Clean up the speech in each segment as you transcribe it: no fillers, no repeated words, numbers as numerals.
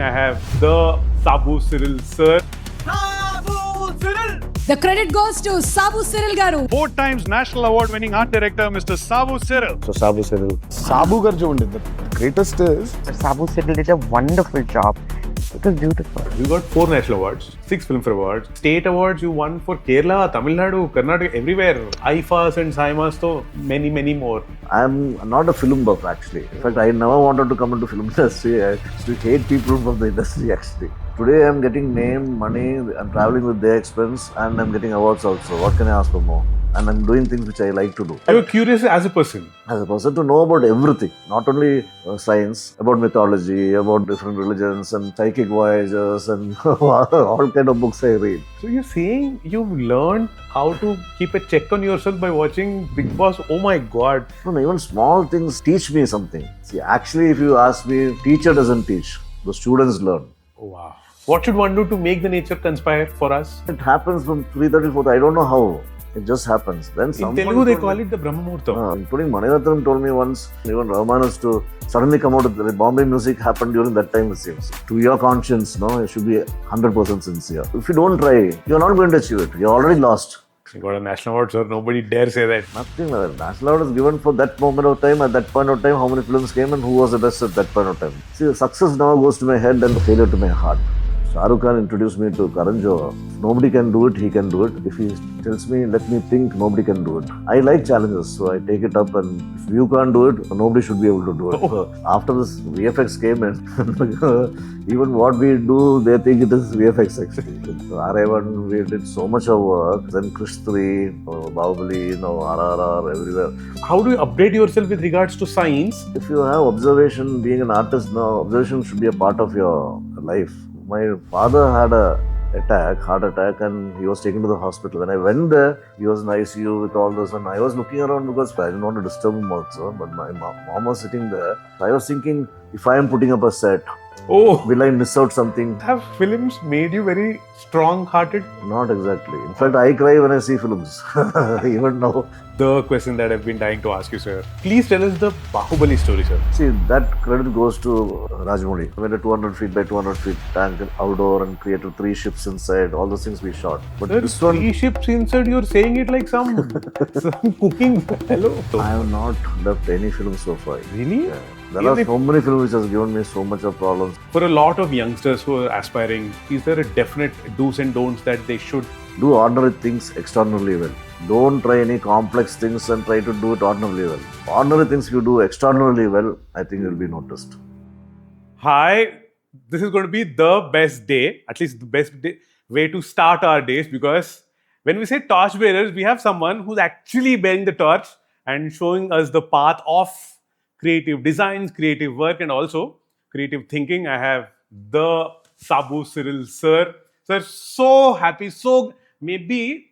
I have the Sabu Cyril sir. Sabu Cyril! The credit goes to Sabu Cyril garu. 4 times National Award winning art director Mr. Sabu Cyril. So Sabu Cyril. Sabu gar jo undid. The greatest is Sabu Cyril did a wonderful job. It was beautiful. You got 4 national awards, 6 Filmfare awards, state awards you won for Kerala, Tamil Nadu, Karnataka, everywhere. IFAs and SAIMAs, so many more. I'm not a film buff actually. In fact, I never wanted to come into film industry. I used to hate people from the industry actually. Today I'm getting name, money, I'm traveling with their expense and I'm getting awards also. What can I ask for more? And I'm doing things which I like to do. You're curious as a person. As a person to know about everything, not only science, about mythology, about different religions and psychic voyages and all kind of books I read. So you're saying you've learned how to keep a check on yourself by watching Bigg Boss? Oh my God. No, even small things teach me something. See, actually, if you ask me, teacher doesn't teach. The students learn. Oh, wow. What should one do to make the nature conspire for us? It happens from 3:30, 4:30. I don't know how. It just happens. Then In Telugu, they call it the Brahma Muhurtam. Including Maniratnam told me once, even Rahman has to suddenly come out with the Bombay music happened during that time, it seems. To your conscience, no, you should be 100% sincere. If you don't try, you're not going to achieve it. You're already lost. You got a national award, sir. Nobody dare say that. Nothing like that. National award is given for that moment of time, at that point of time, how many films came and who was the best at that point of time. See, success now goes to my head and failure to my heart. Shah Rukh Khan introduced me to Karan Johar. If nobody can do it, he can do it. If he tells me, let me think, nobody can do it. I like challenges, so I take it up, and if you can't do it, nobody should be able to do it. So after this VFX came in, even what we do, they think it is VFX actually. R1, we did so much of work. Then Krish 3, Baahubali, RRR, everywhere. How do you update yourself with regards to science? If you have observation, being an artist now, observation should be a part of your life. My father had a heart attack, and he was taken to the hospital. When I went there, he was in ICU with all this, and I was looking around because I didn't want to disturb him also, but my mom was sitting there. I was thinking, if I am putting up a set, will I miss out something? Have films made you very strong-hearted? Not exactly. In fact, I cry when I see films, even now. The question that I've been dying to ask you, sir. Please tell us the Baahubali story, sir. See, that credit goes to Rajamouli. We made a 200 feet by 200 feet tank outdoor and created 3 ships inside. All those things we shot. But Sir, this one, 3 ships inside, you're saying it like some cooking. Hello. I have not left any film so far. Really? Yeah. There are so many films which has given me so much of problems. For a lot of youngsters who are aspiring, is there a definite do's and don'ts that they should? Do ordinary things extraordinarily well. Don't try any complex things and try to do it ordinarily well. Ordinary things you do extraordinarily well, I think you'll be noticed. Hi, this is going to be the best day, at least the best way to start our days, because when we say torch bearers, we have someone who's actually bearing the torch and showing us the path of creative designs, creative work, and also creative thinking. I have the Sabu Cyril sir. Sir, so happy. So maybe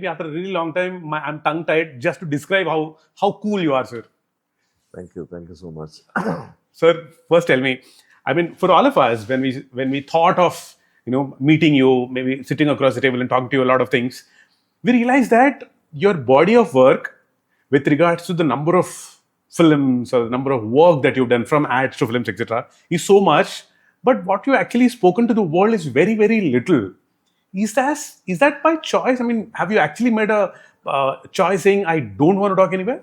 after a really long time, I'm tongue-tied just to describe how cool you are, sir. Thank you so much. Sir, first tell me, I mean, for all of us, when we thought of meeting you, maybe sitting across the table and talking to you a lot of things, we realized that your body of work with regards to the number of films or the number of work that you've done from ads to films, etc., is so much. But what you actually spoken to the world is very little. Is that by choice? I mean, have you actually made a choice saying, I don't want to talk anywhere?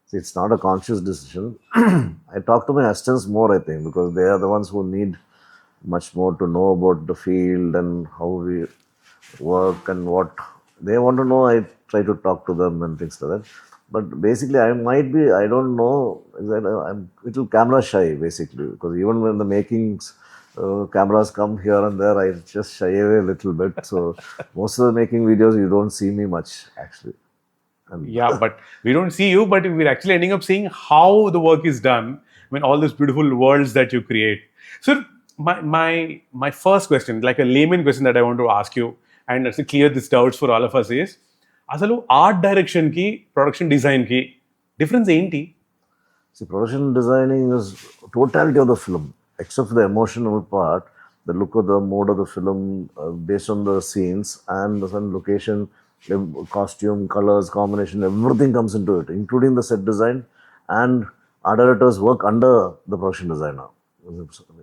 See, it's not a conscious decision. I talk to my assistants more, I think, because they are the ones who need much more to know about the field and how we work and what they want to know. I try to talk to them and things like that. But basically, I don't know, I'm a little camera shy, basically, because even when the makings, cameras come here and there, I just shy away a little bit. So most of the making videos, you don't see me much, actually. Yeah, but we don't see you, but we're actually ending up seeing how the work is done. I mean, all these beautiful worlds that you create. So my first question, like a layman question that I want to ask you, and to clear these doubts for all of us is, అసలు art direction కి production design కి difference ఏంటి? See, production designing is totality of the film, except for the emotional part, the look of the mood of the film based on the scenes and the location, costume, colors, combination, everything comes into it, including the set design, and our directors work under the production designer.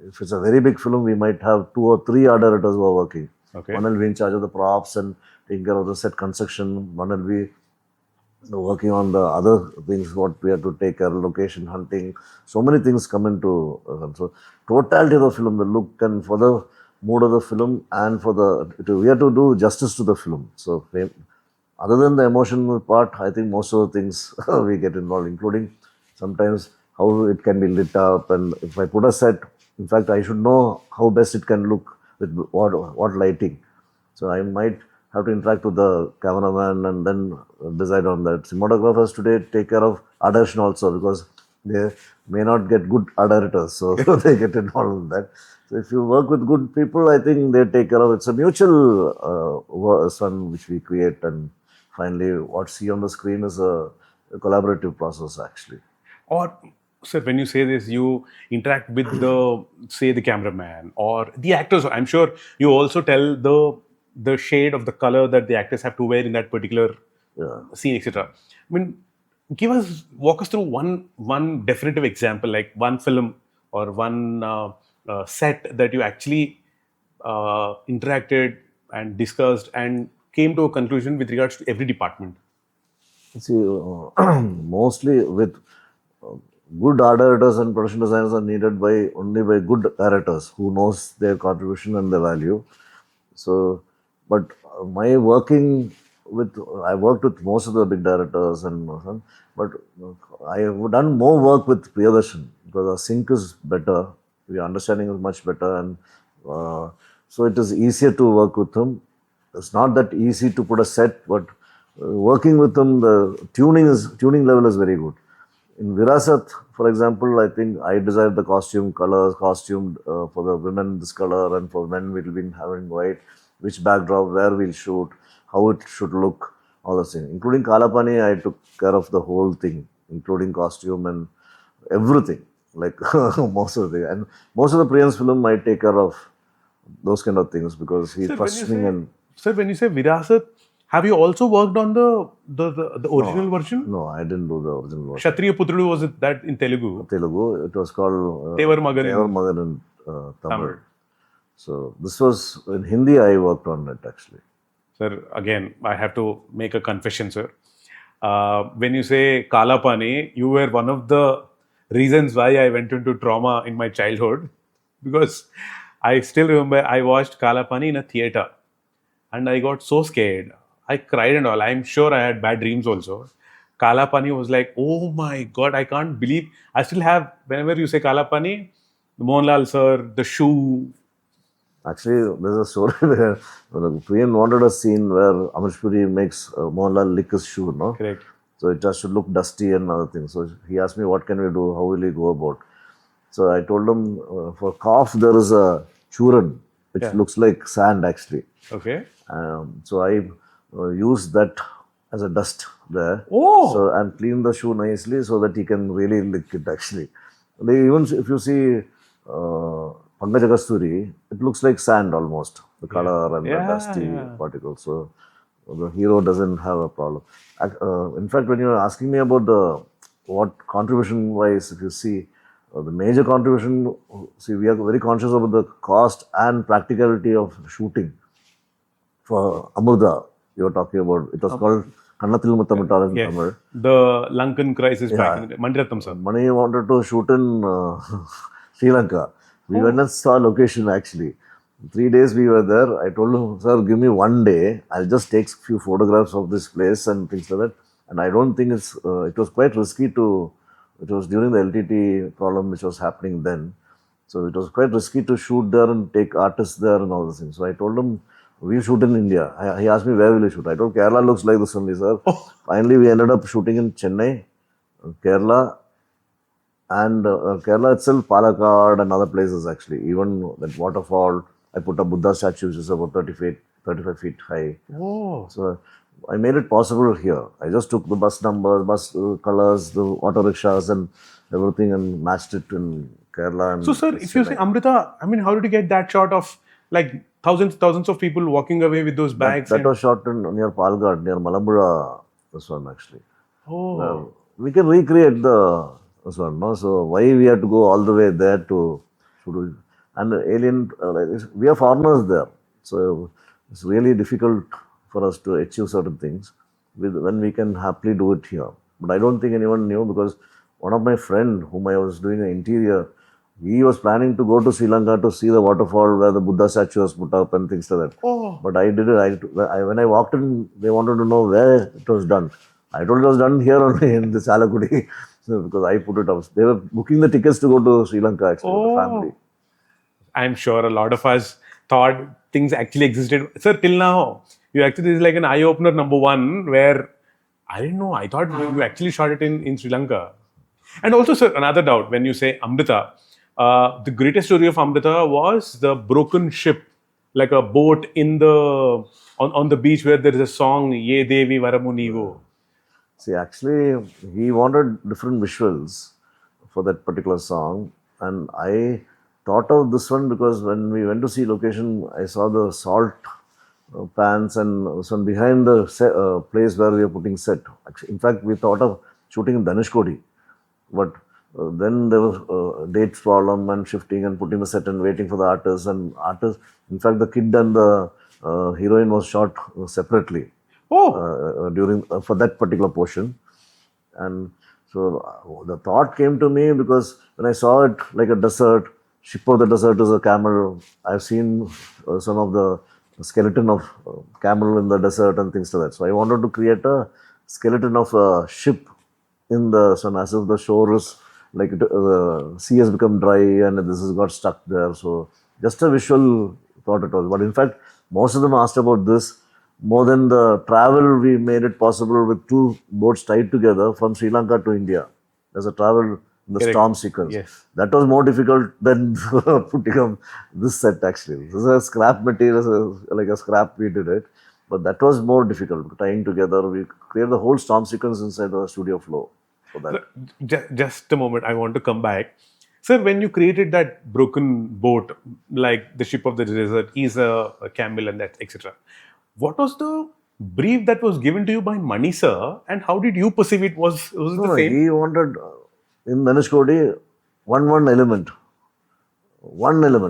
If it's a very big film, we might have 2 or 3 art directors who are working. Okay. One will be in charge of the props and taking care of the set construction. One will be working on the other things, what we have to take care of, location hunting. So many things come into so totality of the film, the look and for the mood of the film and for we have to do justice to the film. So other than the emotional part, I think most of the things we get involved, including sometimes how it can be lit up. And if I put a set, in fact, I should know how best it can look with what lighting. So I might have to interact with the cameraman and then decide on that. Cinematographers today take care of art direction also because they may not get good art directors, so they get involved in that. So if you work with good people, I think they take care of it. It's a mutual one which we create, and finally what see on the screen is a collaborative process actually. Or, sir, when you say this, you interact with the cameraman or the actors. I'm sure you also tell the shade of the color that the actors have to wear in that particular scene, etc. I mean, walk us through one definitive example, like one film or one set that you actually interacted and discussed and came to a conclusion with regards to every department. See, mostly with good art directors and production designers are needed only by good directors who knows their contribution and their value. So, but I worked with most of the big directors but I have done more work with Priyadarshan because our sync is better, our understanding is much better, and so it is easier to work with him. It's not that easy to put a set, but working with them, the tuning level is very good. In Virasat, for example, I think I designed the costume for the women this color, and for men we'll be having white, which backdrop, where we'll shoot, how it should look, all the things. Including Kalapani, I took care of the whole thing, including costume and everything, like most of the thing. And most of the Priyan's film, I take care of those kind of things because he trusts me. Sir, when you say Virasat, have you also worked on the original version? No, I didn't do the original version. Kshatriya Putrudu, was it that in Telugu? Telugu, it was called Tevar Magan in Tamil. So this was in Hindi. I worked on it actually. Sir, again, I have to make a confession, sir. When you say Kalapani, you were one of the reasons why I went into trauma in my childhood, because I still remember I watched Kalapani in a theater and I got so scared. I cried and all. I'm sure I had bad dreams also. Kalapani was like, oh my God, I can't believe. I still have, whenever you say Kalapani, Mohanlal sir, the shoe. Actually, there's a story where Priyan wanted a scene where Amrish Puri makes Mohanlal lick his shoe, no? Correct. So it just should look dusty and other things. So he asked me, what can we do? How will we go about? So I told him, for cough, there is a churan, which looks like sand actually. Okay. So I used that as a dust there. Oh! So, and clean the shoe nicely so that he can really lick it actually. Even if you see Pankaja Kasturi, it looks like sand almost, the color and the dusty particles. So the hero doesn't have a problem. In fact, when you're asking me about what contribution wise, if you see, the major contribution, see, we are very conscious about the cost and practicality of shooting. For Amruta, you were talking about, it was called Kannathil Muttamuttal in Tamil. The Lankan crisis back in the day. Maniratnam sir. Mani wanted to shoot in Sri Lanka. We went and saw location actually. 3 days we were there. I told him, sir, give me 1 day. I'll just take a few photographs of this place and things like that. And I don't think it was quite risky it was during the LTT problem which was happening then. So it was quite risky to shoot there and take artists there and all those things. So I told him, we'll shoot in India. He asked me, where will you shoot? I told, Kerala looks like this only, sir. Finally, we ended up shooting in Chennai, Kerala, and Kerala itself, Palakkad and other places actually. Even that waterfall, I put a Buddha statue which is about 35 feet high. Oh. So I made it possible here. I just took the bus numbers, bus colors, the auto rickshaws and everything and matched it in Kerala. And so, sir, if you say Amrita, I mean, how did you get that shot of like thousands of people walking away with those bags? That was shot near Palghat, near Malambura, this one actually. Oh. We can recreate this one, no? So why we had to go all the way there to should we? And the alien, we are foreigners there, so it's really difficult for us to achieve certain things when we can happily do it here. But I don't think anyone knew, because one of my friend whom I was doing an interior, he was planning to go to Sri Lanka to see the waterfall where the Buddha statue was put up and things like that. Oh. But I did it. When I walked in, they wanted to know where it was done. I told it was done here only in the Salakudi, because I put it up. They were booking the tickets to go to Sri Lanka actually with the family. I'm sure a lot of us thought things actually existed. Sir, till now, you actually, this is like an eye-opener number one, where I didn't know. I thought you actually shot it in Sri Lanka. And also, sir, another doubt, when you say Amrita, the greatest story of Amrita was the broken ship, like a boat on the beach where there is a song, Ye Devi Varamunivo. See, actually, he wanted different visuals for that particular song, and I thought of this one because when we went to see location, I saw the salt pans and this one behind the place where we are putting set. Actually, in fact, we thought of shooting in Dhanushkodi, but then there was date problem and shifting and putting the set and waiting for the artists. In fact, the kid and the heroine was shot separately. During for that particular portion. And so the thought came to me because when I saw it like a desert, ship of the desert is a camel. I've seen some of the skeleton of camel in the desert and things like that. So I wanted to create a skeleton of a ship in the sun, as if the shore is like the sea has become dry and this has got stuck there. So just a visual thought it was. But in fact, most of them asked about this. More than the travel, we made it possible with two boats tied together from Sri Lanka to India. There's a travel in the storm sequence. Yes. That was more difficult than putting up this set actually. This is a scrap material, like a scrap we did it. But that was more difficult, tying together. We created the whole storm sequence inside the studio floor for that. Just a moment, I want to come back. Sir, when you created that broken boat, like the ship of the desert, is a camel and that, etc., what was the brief that was given to you by Mani sir, and how did you perceive it? Was it the same? He wanted in Dhanushkodi one element,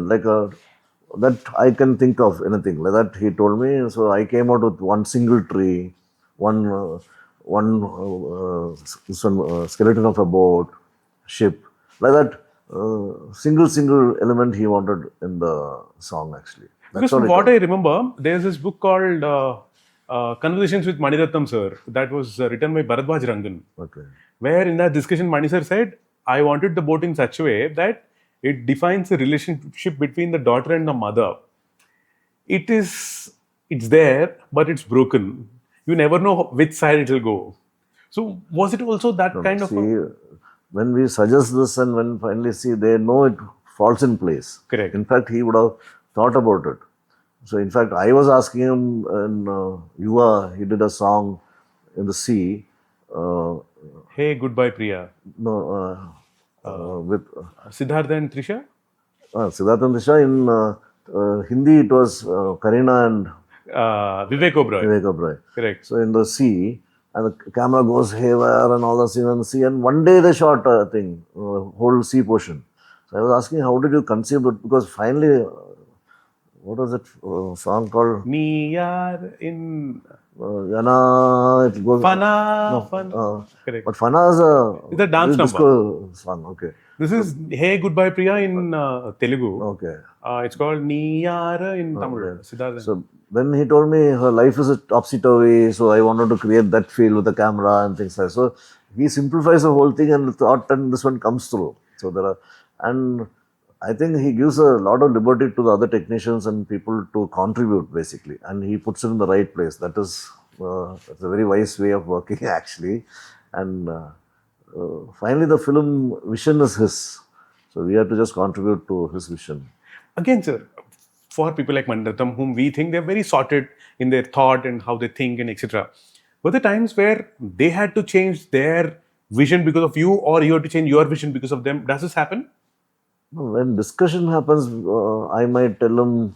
like that I can think of anything like that. He told me, so I came out with one single tree, one skeleton of a boat, ship, like that. Single element he wanted in the song actually. Because from what I remember, there's this book called Conversations with Maniratnam sir that was written by Bharadwaj Rangan. Okay. Where in that discussion, Mani sir said, I wanted the boat in such a way that it defines the relationship between the daughter and the mother. It's there, but it's broken. You never know which side it will go. So was it also that kind of... When we suggest this and when finally see, they know it falls in place. Correct. In fact, he would have thought about it. So in fact, I was asking him, and Yuva, he did a song in the sea. Hey, Goodbye Priya. With Siddhartha and Trisha? Siddhartha and Trisha. In Hindi, it was Karina and Vivek Oberoi. Vivek Oberoi. Correct. So in the sea, and the camera goes haywire and all the scene in the sea. And one day they shot a thing, whole sea portion. So I was asking, how did you conceive it? Because finally, what was it song called? Niyar in... Yana, it goes... Fana. No, Fana. Correct. But Fana is It's a dance disco song, okay. This is Hey Goodbye Priya in Telugu. Okay. It's called Niyar in Tamil. Siddhartha. So then he told me her life is a topsy-turvy, so I wanted to create that feel with the camera and things like that. So he simplifies the whole thing and thought, and this one comes through. So there are, and I think he gives a lot of liberty to the other technicians and people to contribute basically, and he puts it in the right place. That is, it's a very wise way of working actually. And finally, the film vision is his, so we have to just contribute to his vision. Again, sir, for people like Maniratnam, whom we think they're very sorted in their thought and how they think and etc., were there times where they had to change their vision because of you, or you had to change your vision because of them? Does this happen? When discussion happens, I might tell him,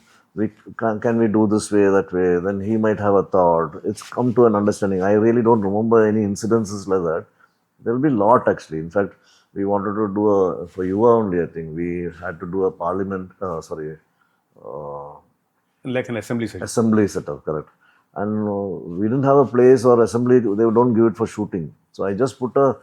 can we do this way, that way? Then he might have a thought. It's come to an understanding. I really don't remember any incidences like that. There will be a lot actually. In fact, we wanted to do for Yuva only, I think. We had to do a parliament, Like an assembly session. assembly setup, correct. And we didn't have a place or assembly, they don't give it for shooting. So I just put a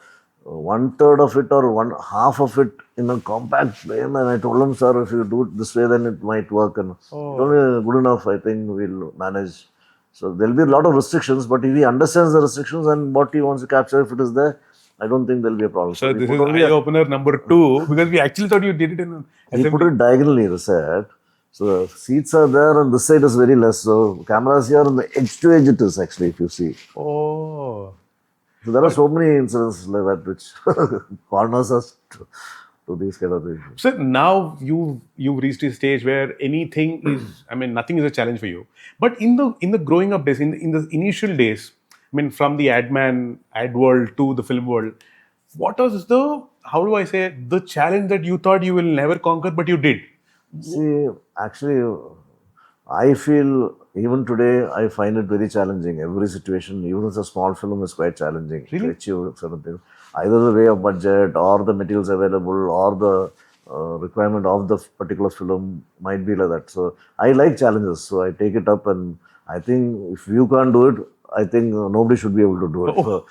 one third of it or one half of it in a compact frame, and I told him, sir, if you do it this way, then it might work. And it's only good enough, I think we'll manage. So there'll be a lot of restrictions, but if he understands the restrictions and what he wants to capture, if it is there, I don't think there'll be a problem. So we this put is only eye opener number 2, because we actually thought you did it in he put it diagonally, the set. So the seats are there and this side is very less. So cameras here and the edge to edge it is actually, if you see. Oh. So there are so many incidents like that which corners us to these kind of things. So now you've reached a stage where anything is, I mean, nothing is a challenge for you. But in the growing up days, in the initial days, I mean, from the ad world to the film world, what was how do I say, the challenge that you thought you will never conquer, but you did? See, actually, I feel even today, I find it very challenging. Every situation, even if it's a small film, is quite challenging to achieve certain things. Either the way of budget or the materials available or the requirement of the particular film might be like that. So I like challenges. So I take it up, and I think if you can't do it, I think nobody should be able to do it. So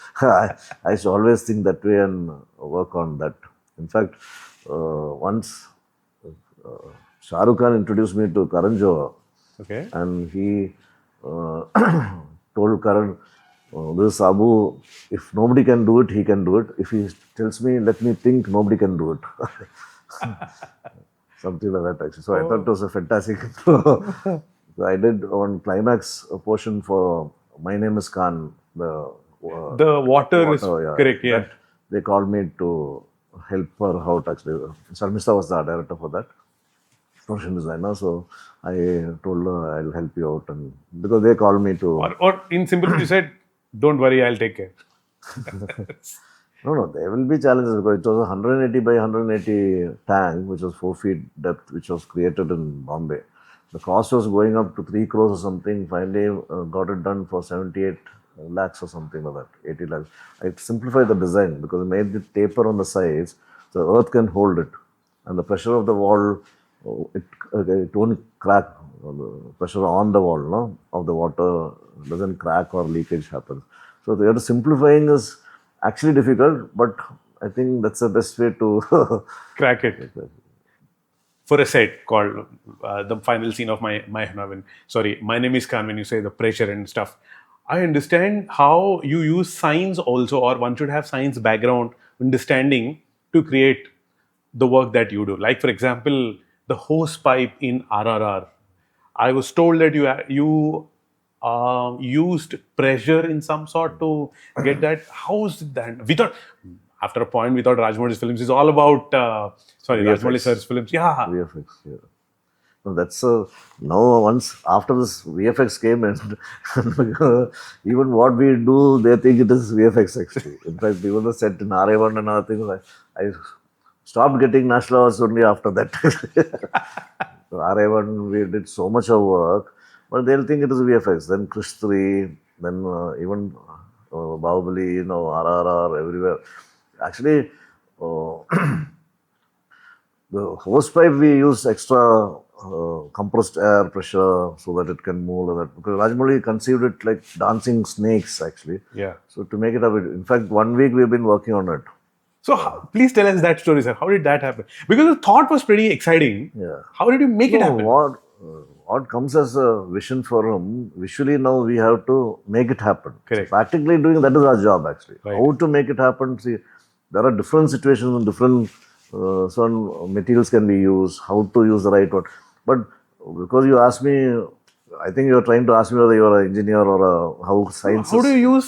I should always think that way and work on that. In fact, once Shah Rukh Khan introduced me to Karan Johar. Okay. And he told Karan, this is Sabu, if nobody can do it, he can do it. If he tells me, let me think, nobody can do it. Something like that, actually. So I thought it was a fantastic. So I did one climax portion for My Name is Khan. The water is correct, yeah. That they called me to help her out, actually. Sharmista was the director for that. Production designer, so I told her I'll help you out, and because they called me to. Or in simple, you said, "Don't worry, I'll take care." No, there will be challenges because it was a 180 by 180 tank, which was 4 feet depth, which was created in Bombay. The cost was going up to 3 crores or something. Finally, got it done for 78 lakhs or something like that, 80 lakhs. I simplified the design because I made the taper on the sides, so earth can hold it, and the pressure of the wall. It won't crack. The pressure on the wall, no, of the water doesn't crack or leakage happens. So the simplifying is actually difficult, but I think that's the best way to Crack it. For a set called the final scene of My Name is Khan, when you say the pressure and stuff, I understand how you use science also, or one should have science background understanding to create the work that you do. Like, for example, the hose pipe in RRR. I was told that you used pressure in some sort to get that. How is that? We thought, after a point, we thought Rajamouli's films is all about, Rajamouli sir's films. Yeah. VFX, yeah. No, that's now once after this VFX came and even what we do, they think it is VFX actually. In fact, even the set in RA1 and other things, I stopped getting national awards only after that. So RA1, we did so much of work, but they'll think it is VFX. Then Krish 3, then even Baahubali, RRR, everywhere. Actually, the hose pipe we use extra compressed air pressure so that it can move like that. Because Rajamouli conceived it like dancing snakes actually. Yeah. So to make it up, in fact, 1 week we've been working on it. So please tell us that story, sir. How did that happen? Because the thought was pretty exciting. Yeah. How did you make it happen? What comes as a vision for him, visually now we have to make it happen. Correct. So practically doing that is our job actually. Right. How to make it happen. See, there are different situations and different certain materials can be used, how to use the right one. But because you asked me, I think you are trying to ask me whether you are an engineer or how science How do you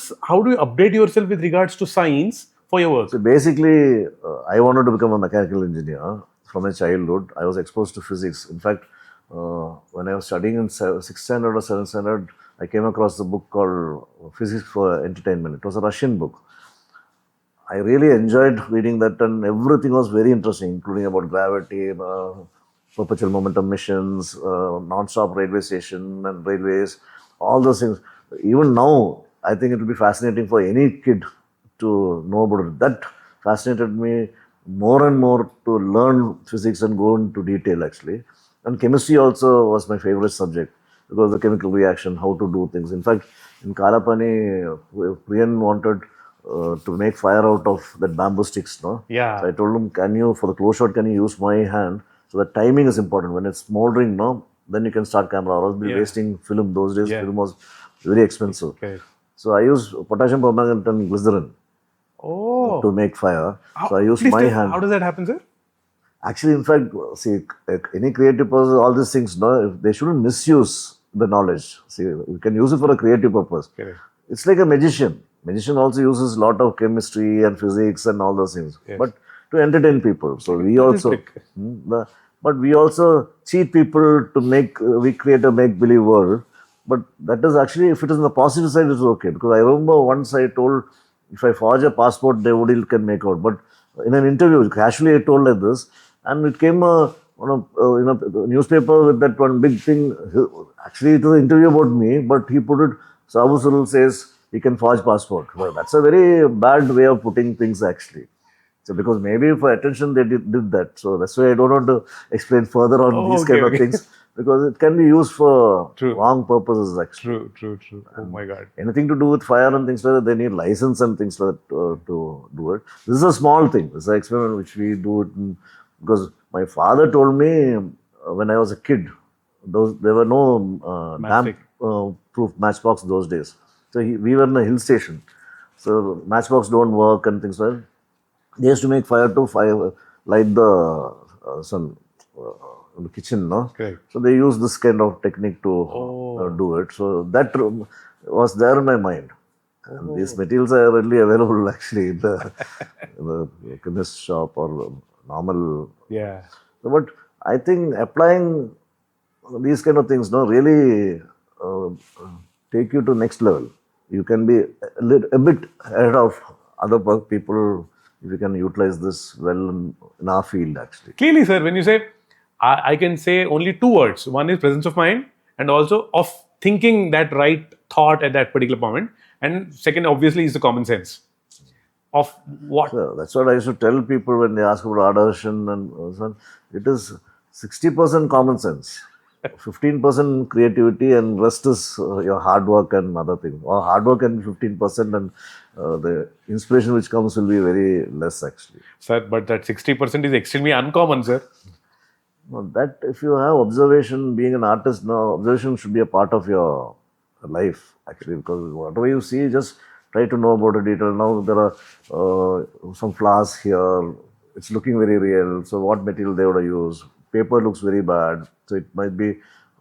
update yourself with regards to science for your work? So basically, I wanted to become a mechanical engineer from my childhood. I was exposed to physics. In fact, when I was studying in 6th standard or 7th standard, I came across a book called Physics for Entertainment. It was a Russian book. I really enjoyed reading that, and everything was very interesting, including about gravity, perpetual momentum missions, non-stop railway station and railways, all those things. Even now, I think it will be fascinating for any kid to know about it. That fascinated me more and more to learn physics and go into detail actually. And chemistry also was my favorite subject because the chemical reaction, how to do things. In fact, in Kalapani, Priyan wanted to make fire out of that bamboo sticks, no? Yeah. So I told him, for the close shot, can you use my hand? So the timing is important. When it's smoldering, no, then you can start camera. Or else be wasting film. Those days, film was very expensive. Okay. So I use potassium permanganate and glycerin to make fire. So I use my hand. How does that happen, sir? Actually, in fact, see, any creative person, all these things, no, they shouldn't misuse the knowledge. See, you can use it for a creative purpose. Correct. It's like a magician. Magician also uses a lot of chemistry and physics and all those things, but to entertain people. So we also, but we also cheat people to we create a make-believe world. But that is actually, if it is on the positive side, it's okay. Because I remember once I told, if I forge a passport, nobody can make out. But in an interview, casually I told like this, and it came on a newspaper with that one big thing. Actually, it was an interview about me, but he put it, Sabu Cyril says he can forge passport. Well, that's a very bad way of putting things actually. So because maybe for attention they did that. So that's why I don't want to explain further on these kind of things. Because it can be used for wrong purposes actually. True. Oh my God. Anything to do with fire and things like that, they need license and things like that to do it. This is a small thing. This is an experiment which we do it because my father told me when I was a kid, there were no damp-proof matchbox those days. So we were in a hill station. So matchbox don't work and things like that. They used to make fire to light the sun. The kitchen, no? Correct. So they use this kind of technique to do it. So that was there in my mind. And these materials are readily available actually in the chemist shop or normal. Yeah. But I think applying these kind of things, no, really take you to next level. You can be a bit ahead of other people if you can utilize this well in our field actually. Clearly, sir, when you say, I can say only two words. One is presence of mind and also of thinking that right thought at that particular moment. And second, obviously, is the common sense of what. So that's what I used to tell people when they ask about audition and so on. It is 60% common sense, 15% creativity, and rest is your hard work and other things. Or hard work and 15%, and the inspiration which comes will be very less actually. Sir, but that 60% is extremely uncommon, sir. No, that if you have observation, being an artist, no, observation should be a part of your life actually, because whatever you see, just try to know about a detail. Now there are some flowers here, it's looking very real. So what material they would have used? Paper looks very bad, so it might be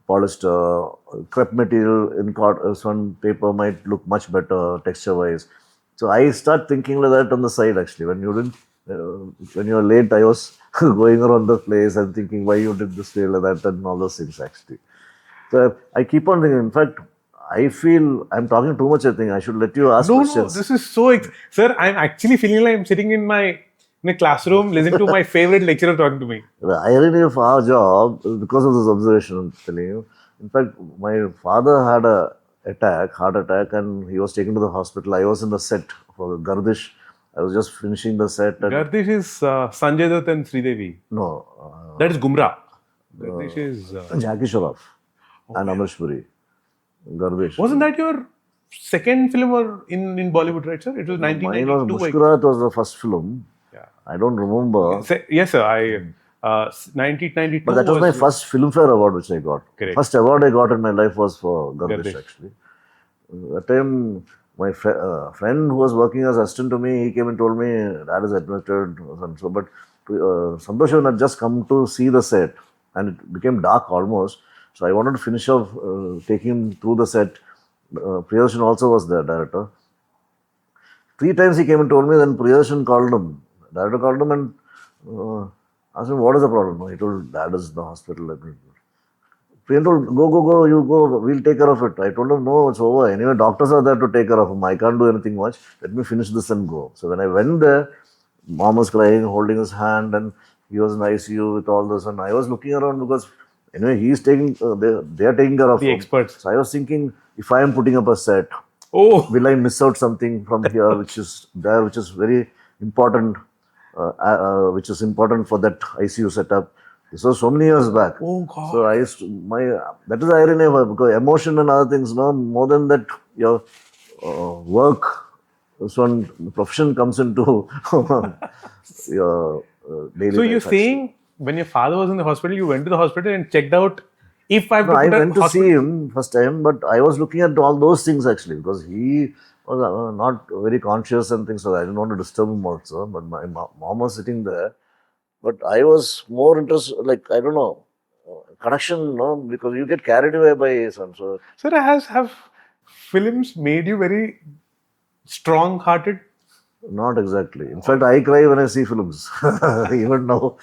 polyester. Crepe material in some paper might look much better texture wise. So I start thinking like that on the side actually. When you were late, I was going around the place and thinking why you did this way like that and all those things actually. So I keep on thinking. In fact, I feel I'm talking too much. I think I should let you ask questions. No, this is so... Sir, I'm actually feeling like I'm sitting in a classroom listening to my favorite lecturer talking to me. The irony of our job, because of this observation, I'm telling you. In fact, my father had a heart attack, and he was taken to the hospital. I was in the set for Gardish. I was just finishing the set. Gardish is Sanjay Dutt and Sridevi. No. That is Gumrah. Gardish is... Jackie Shroff and Amrish Puri. Gardish. Wasn't that your second film in Bollywood, right, sir? It was 1992. Mine was Mushkurat was the first film. Yeah. I don't remember. Yes, sir. 1992. But that was my first Filmfare award which I got. Correct. First award I got in my life was for Gardish actually. That time, my friend who was working as assistant to me, he came and told me, Dad is admitted. And so, but Santoshan had just come to see the set and it became dark almost. So I wanted to finish off taking him through the set. Priyadarsan also was the director. 3 times he came and told me, then Priyadarsan called him. Director called him and asked him, what is the problem? He told, Dad is in the hospital. Priyan told, go, you go, we'll take care of it. I told him, no, it's over. Anyway, doctors are there to take care of him. I can't do anything much. Let me finish this and go. So when I went there, Mom was crying, holding his hand, and he was in ICU with all this. And I was looking around because, anyway, he's taking, they are taking care of the him. experts. So I was thinking, if I am putting up a set, will I miss out something from here which is very important which is important for that ICU setup. This was so many years back. Oh, God. So I used to, that is the irony of it, because emotion and other things, no, more than that, your work, this one profession comes into your daily So life. you're actually. saying when your father was in the hospital, you went to the hospital and checked out if I have No, to I put a went to see hospital- him first time, but I was looking at all those things actually, because he was not very conscious and things, so I didn't want to disturb him also. But my mom was sitting there, but I was more interested, like, I don't know, connection, no, because you get carried away by some. So Sir, have films made you very strong-hearted? not exactly. In fact, I cry when I see films. Even now,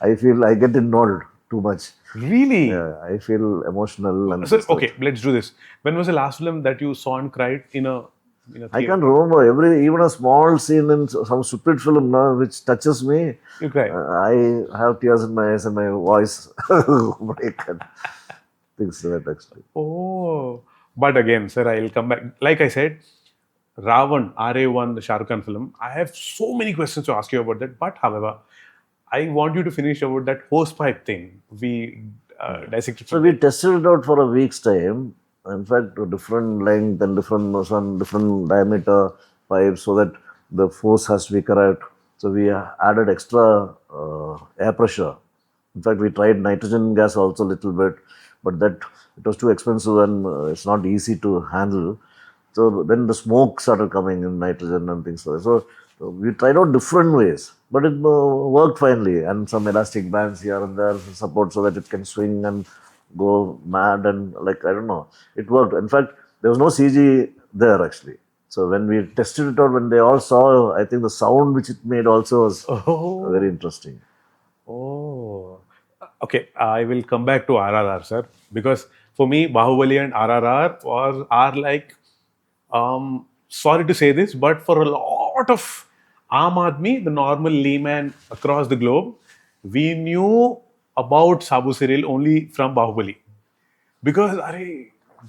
I feel I get involved too much. Really? Yeah, I feel emotional and. Sir, this, that. okay, let's do this. When was the last film that you saw and cried in a theater? I can't remember even a small scene in some stupid film now which touches me. You cried. I have tears in my eyes and my voice break and things like that actually. Oh, but again, sir, I'll come back. Like I said, Ravan, RA1, the Shah Rukh Khan film, I have so many questions to ask you about that. But however, I want you to finish about that hose pipe thing. We dissected. So we tested it out for a week's time. In fact, to different length and different diameter pipes, so that the force has to be correct. So we added extra air pressure. In fact, we tried nitrogen gas also a little bit, but that it was too expensive and it's not easy to handle. So then the smoke started coming in nitrogen and things like that. So we tried out different ways, but it worked finally. And some elastic bands here and there for support so that it can swing and go mad and like, I don't know. It worked. In fact, there was no CG there actually. So when we tested it out, when they all saw, I think the sound which it made also was very interesting. Oh, okay. I will come back to RRR, sir, because for me, Baahubali and RRR are like, sorry to say this, but for a lot of Aam Aadmi, the normal layman across the globe, we knew about Sabu Cyril only from Baahubali, because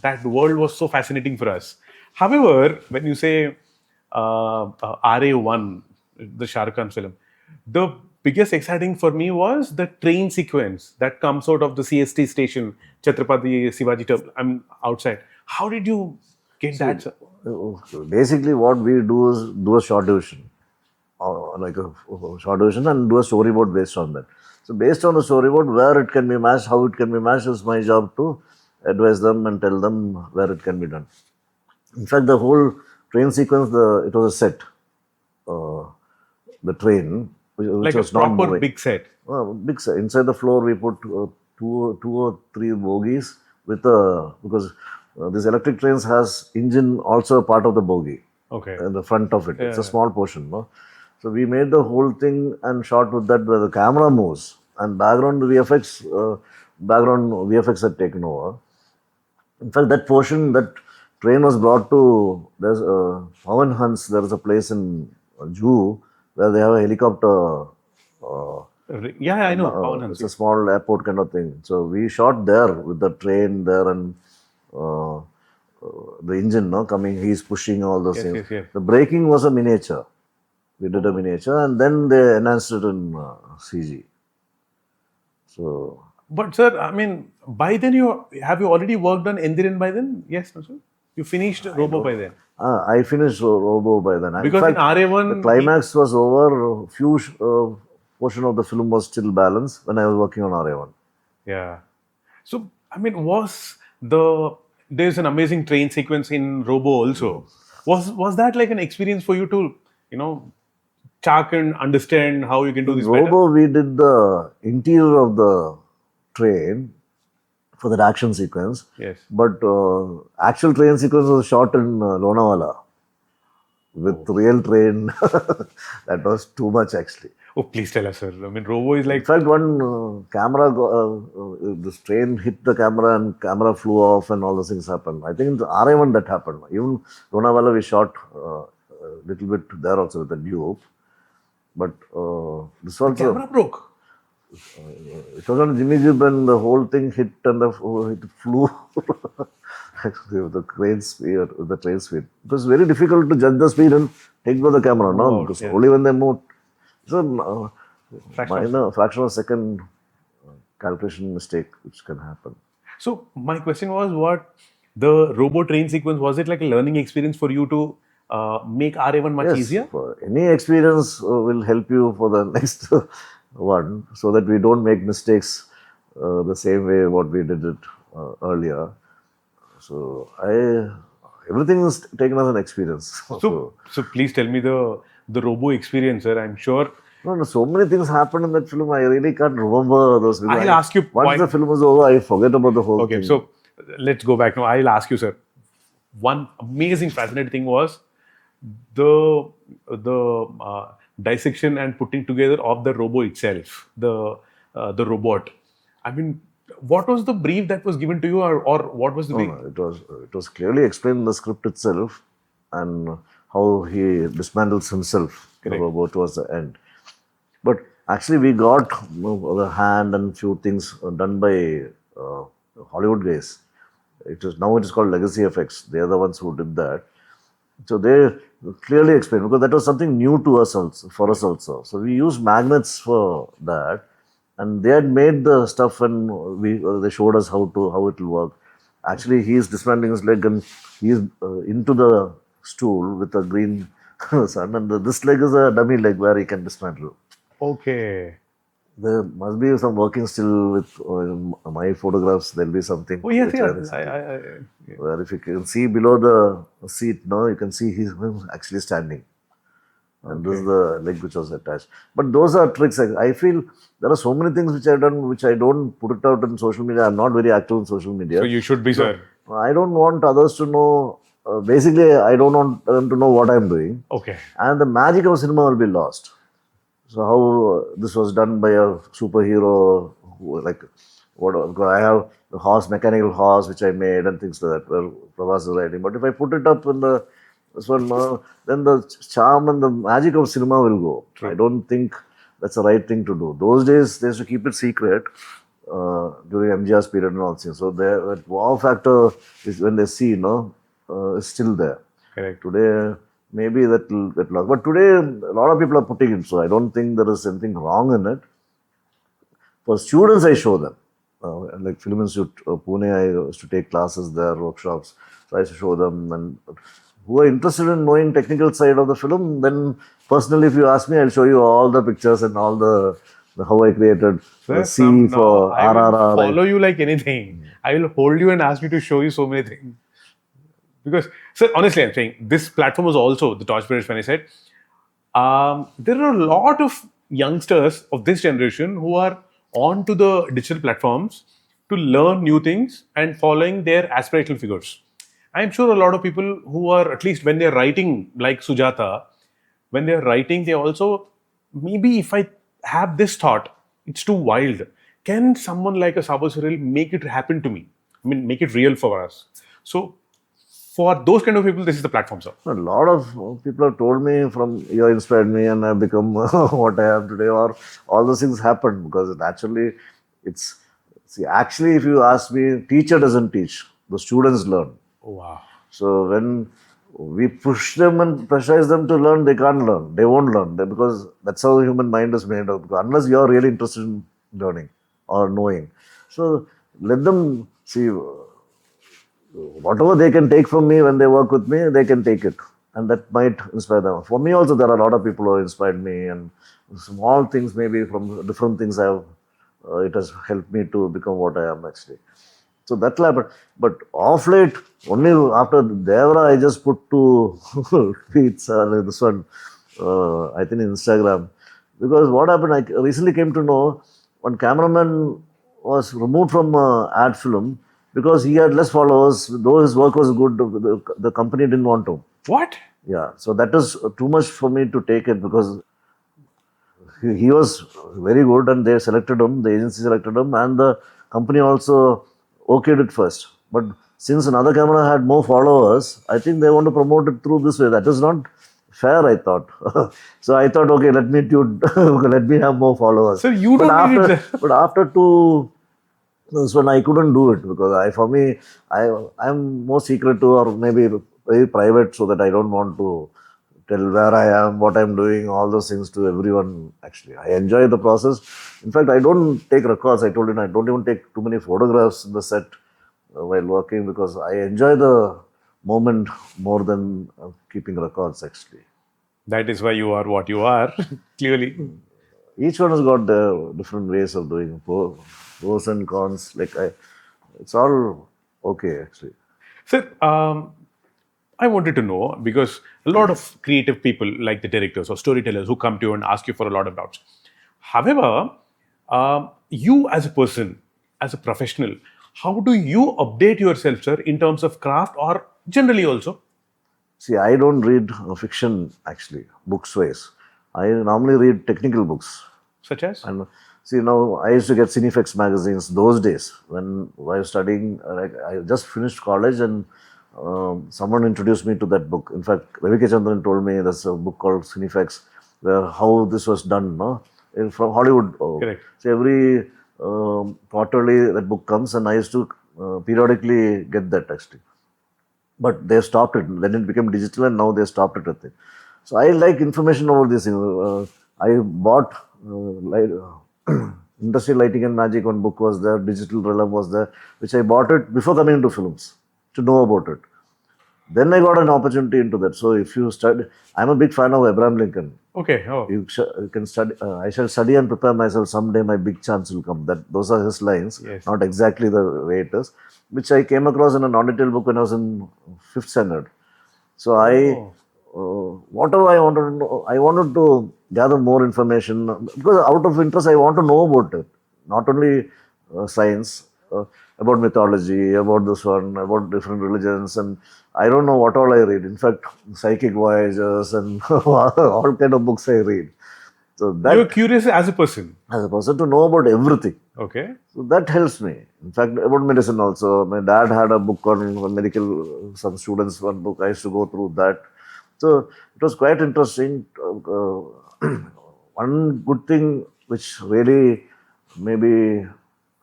that world was so fascinating for us. However, when you say RA1, the Shah Rukh Khan film, the biggest exciting for me was the train sequence that comes out of the CST station, Chhatrapati Shivaji Terminal. I'm outside. How did you get that, sir? Basically, what we do is do a short division, like a short division, and do a storyboard based on that. So based on the storyboard, where it can be matched, how it can be matched, is my job to advise them and tell them where it can be done. In fact, the whole train sequence, it was a set. The train, which Like a was not proper moving. big set. Big set. Inside the floor, we put two or three bogies with because this electric trains has engine also a part of the bogie. Okay. In the front of it. It's a small portion. No? So we made the whole thing and shot with that where the camera moves and background VFX had taken over. In fact, that portion, that train was brought to, there's Hemanth, there is a place in Juhu where they have a helicopter. Yeah, I know. Pawan It's Hansi. a small airport kind of thing. So we shot there with the train there and the engine coming, he's pushing all those things. Yes. The braking was a miniature. We did a miniature and then they enhanced it in CG. So, But sir, I mean, by then have you already worked on Endiran by then? Yes, no, sir. You finished Robo by then. I finished Robo by then. Because in RA1, the climax was over. Few portion of the film was still balanced when I was working on RA1. Yeah. So I mean, there's an amazing train sequence in Robo also. Was that like an experience for you to, check and understand how you can do this better? Robo, we did the interior of the train for that action sequence. Yes. But actual train sequence was shot in Lonavala with real train. That was too much actually. Oh, please tell us, sir. I mean, Robo is like. In fact, one camera, this train hit the camera and camera flew off and all those things happened. I think in the RA1 that happened. Even Lonavala we shot a little bit there also with the dupe. But this also. Camera broke. It was on Jimmy Jib and the whole thing hit and it flew with the train speed. It was very difficult to judge the speed and take by the camera, no? Because only when they moved. It's a minor fraction of a second calculation mistake which can happen. So my question was, what the robo train sequence, was it like a learning experience for you to make RA1 much Yes, easier? for any experience will help you for the next one, so that we don't make mistakes the same way what we did it earlier. So everything is taken as an experience. So please tell me the robo experience, sir. I'm sure. No, so many things happened in that film. I really can't remember those. Because I'll ask you once point- the film is over, I forget about the whole Okay, thing. so let's go back now. I'll ask you, sir. One amazing, fascinating thing was the dissection and putting together of the robo itself, the robot. I mean, what was the brief that was given to you, or what was the brief? No, it was clearly explained in the script itself, and how he dismantles himself, the Correct. robot, towards the end. But actually, we got the hand and few things done by Hollywood guys. It is called Legacy Effects. They are the ones who did that. So they clearly explained, because that was something new to us also, for us also. So we used magnets for that, and they had made the stuff, and they showed us how it will work. Actually, he is dismantling his leg, and he is into the stool with a green sun, and this leg is a dummy leg where he can dismantle. Okay. There must be some working still with my photographs. There'll be something. Oh yes, which yes. where if you can see below the seat, no, you can see he's actually standing. And this is the leg which was attached. But those are tricks. I feel there are so many things which I've done which I don't put it out in social media. I'm not very active in social media. So you should be, sir. I don't want others to know. Basically, I don't want them to know what I'm doing. Okay. And the magic of cinema will be lost. So how this was done by a superhero, like I have the mechanical horse which I made and things like that. Well, Prabhas is writing. But if I put it up in this one, then the charm and the magic of cinema will go. True. I don't think that's the right thing to do. Those days they used to keep it secret during MGR's period and all things. So that wow factor is when they see, is still there. Correct. Today, maybe that will get lost. But today, a lot of people are putting it, so I don't think there is anything wrong in it. For students, I show them. Like Film Institute, Pune, I used to take classes there, workshops. So I used to show them. And who are interested in knowing technical side of the film, then personally, if you ask me, I'll show you all the pictures and all the how I created the C for RRR. I will follow you like anything. I will hold you and ask you to show you so many things. Because, sir, honestly, I'm saying this platform was also the torchbearers. When I said there are a lot of youngsters of this generation who are on to the digital platforms to learn new things and following their aspirational figures. I'm sure a lot of people who are, at least when they're writing, like Sujata, when they're writing, they also, maybe if I have this thought, it's too wild. Can someone like a Sabu Cyril make it happen to me? I mean, make it real for us. So, for those kind of people, this is the platform, sir. A lot of people have told me you inspired me and I've become what I am today, or all those things happen because naturally actually, if you ask me, teacher doesn't teach, the students learn. Oh, wow. So when we push them and pressurize them to learn, they can't learn. They won't learn because that's how the human mind is made up. Unless you're really interested in learning or knowing. So let them see. Whatever they can take from me when they work with me, they can take it. And that might inspire them. For me also, there are a lot of people who inspired me, and small things, maybe from different things it has helped me to become what I am actually. So that will happen. But off late, only after Devra, I just put 2 tweets, like this one, I think Instagram. Because what happened, I recently came to know, one cameraman was removed from ad film, because he had less followers, though his work was good, the company didn't want to. What? Yeah, so that is too much for me to take it, because he was very good and they selected him, the agency selected him, and the company also okayed it first. But since another camera had more followers, I think they want to promote it through this way. That is not fair, I thought. So I thought, okay, let me have more followers. So you don't need it. But after this one, I couldn't do it because for me, I'm more secretive or maybe very private, so that I don't want to tell where I am, what I'm doing, all those things to everyone. Actually, I enjoy the process. In fact, I don't take records. I told you, I don't even take too many photographs in the set while working because I enjoy the moment more than keeping records. Actually, That is why you are what you are, clearly. each one has got the different ways of doing pros and cons. It's all okay. Actually, Sir, I wanted to know because a lot of creative people, like the directors or storytellers, who come to you and ask you for a lot of doubts. However, you as a person, as a professional, how do you update yourself, sir, in terms of craft or generally also? see, I don't read fiction actually, books wise. I normally read technical books. Such as? And see, now I used to get Cinefex magazines those days when I was studying. Like I just finished college, and someone introduced me to that book. In fact, Ravi K. Chandran told me there's a book called Cinefex, where how this was done, no? From Hollywood. Correct. So every quarterly that book comes, and I used to periodically get that actually. But they stopped it. Then it became digital, and now they stopped it. I think. So I like information over this. I bought Industrial Lighting and Magic. One book was there. Digital Realm was there, which I bought it before coming into films to know about it. Then I got an opportunity into that. So if you study, I'm a big fan of Abraham Lincoln. Okay. Oh, You can study. I shall study and prepare myself. Someday my big chance will come. Those are his lines. Yes. Not exactly the way it is, which I came across in a non-detailed book when I was in fifth standard. So whatever I wanted to know, I wanted to gather more information because out of interest I want to know about it. Not only science, about mythology, about this one, about different religions, and I don't know what all I read. In fact, psychic voyages and all kind of books I read. So that you're curious as a person. as a person to know about everything. Okay. So that helps me. In fact, about medicine also. My dad had a book on medical, some students, one book. I used to go through that. So it was quite interesting. One good thing which really maybe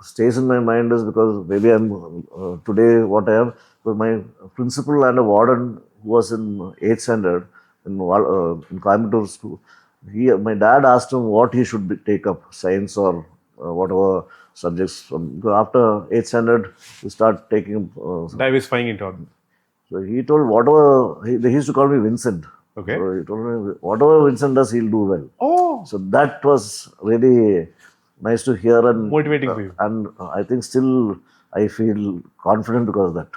stays in my mind is because maybe I'm today what I am. But my principal and a warden who was in 8th standard in Coimbatore school, my dad asked him what he should take up, science or whatever subjects. Because after 8th standard, we start taking. Diversifying into. So he told whatever, he used to call me Vincent. Okay. So he told me whatever Vincent does, he'll do well. Oh, So that was really nice to hear and motivating for you. And I think still I feel confident because of that.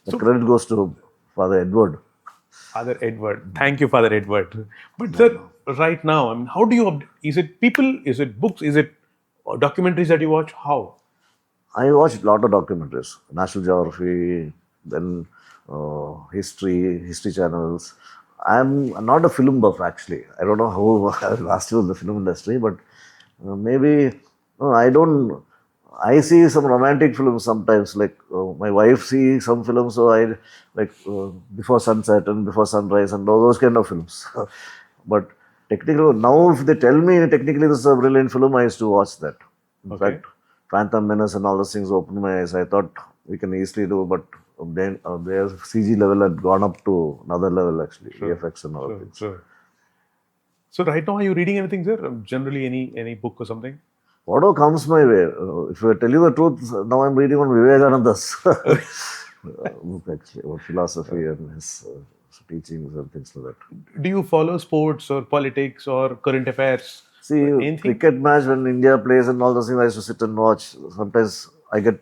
The credit goes to Father Edward. Father Edward. Thank you, Father Edward. But sir, right now, I mean, how do you? Is it people? Is it books? Is it documentaries that you watch? How? I watched a lot of documentaries, National Geography, then history channels. I'm not a film buff actually. I don't know how I last year in the film industry, but maybe I don't. I see some romantic films sometimes. Like my wife sees some films, so I like Before Sunset and Before Sunrise and all those kind of films. But technically, now if they tell me technically this is a brilliant film, I used to watch that. In Okay. fact, Phantom Menace and all those things opened my eyes. I thought we can easily do, but then their CG level had gone up to another level actually, VFX and all things. So right now, are you reading anything, sir? Generally, any book or something? Whatever comes my way. If I tell you the truth, now I'm reading on Vivekananda's book actually, about philosophy and his teachings and things like that. Do you follow sports or politics or current affairs? See, Anything? cricket match when India plays and all those things, I used to sit and watch. Sometimes I get,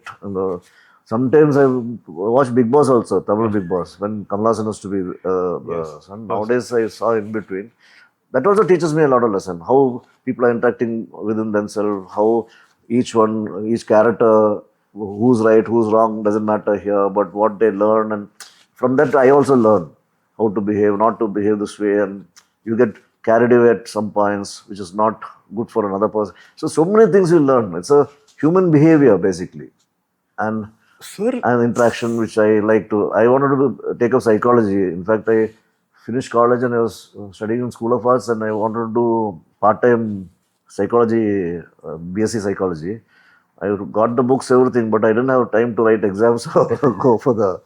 sometimes I watch Big Boss also, Tamil Big Boss, when Kamala Hassan used to be the son. Nowadays I saw in between. That also teaches me a lot of lesson. How people are interacting within themselves, how each character, who's right, who's wrong, doesn't matter here, but what they learn. And from that I also learn how to behave, not to behave this way. And you get carried away at some points, which is not good for another person. So many things you learn. It's a human behavior basically. And Sir, an interaction which I like to. I wanted to take up psychology. In fact, I finished college and I was studying in School of Arts, and I wanted to do part-time psychology, BSc psychology. I got the books, everything, but I didn't have time to write exams or go for the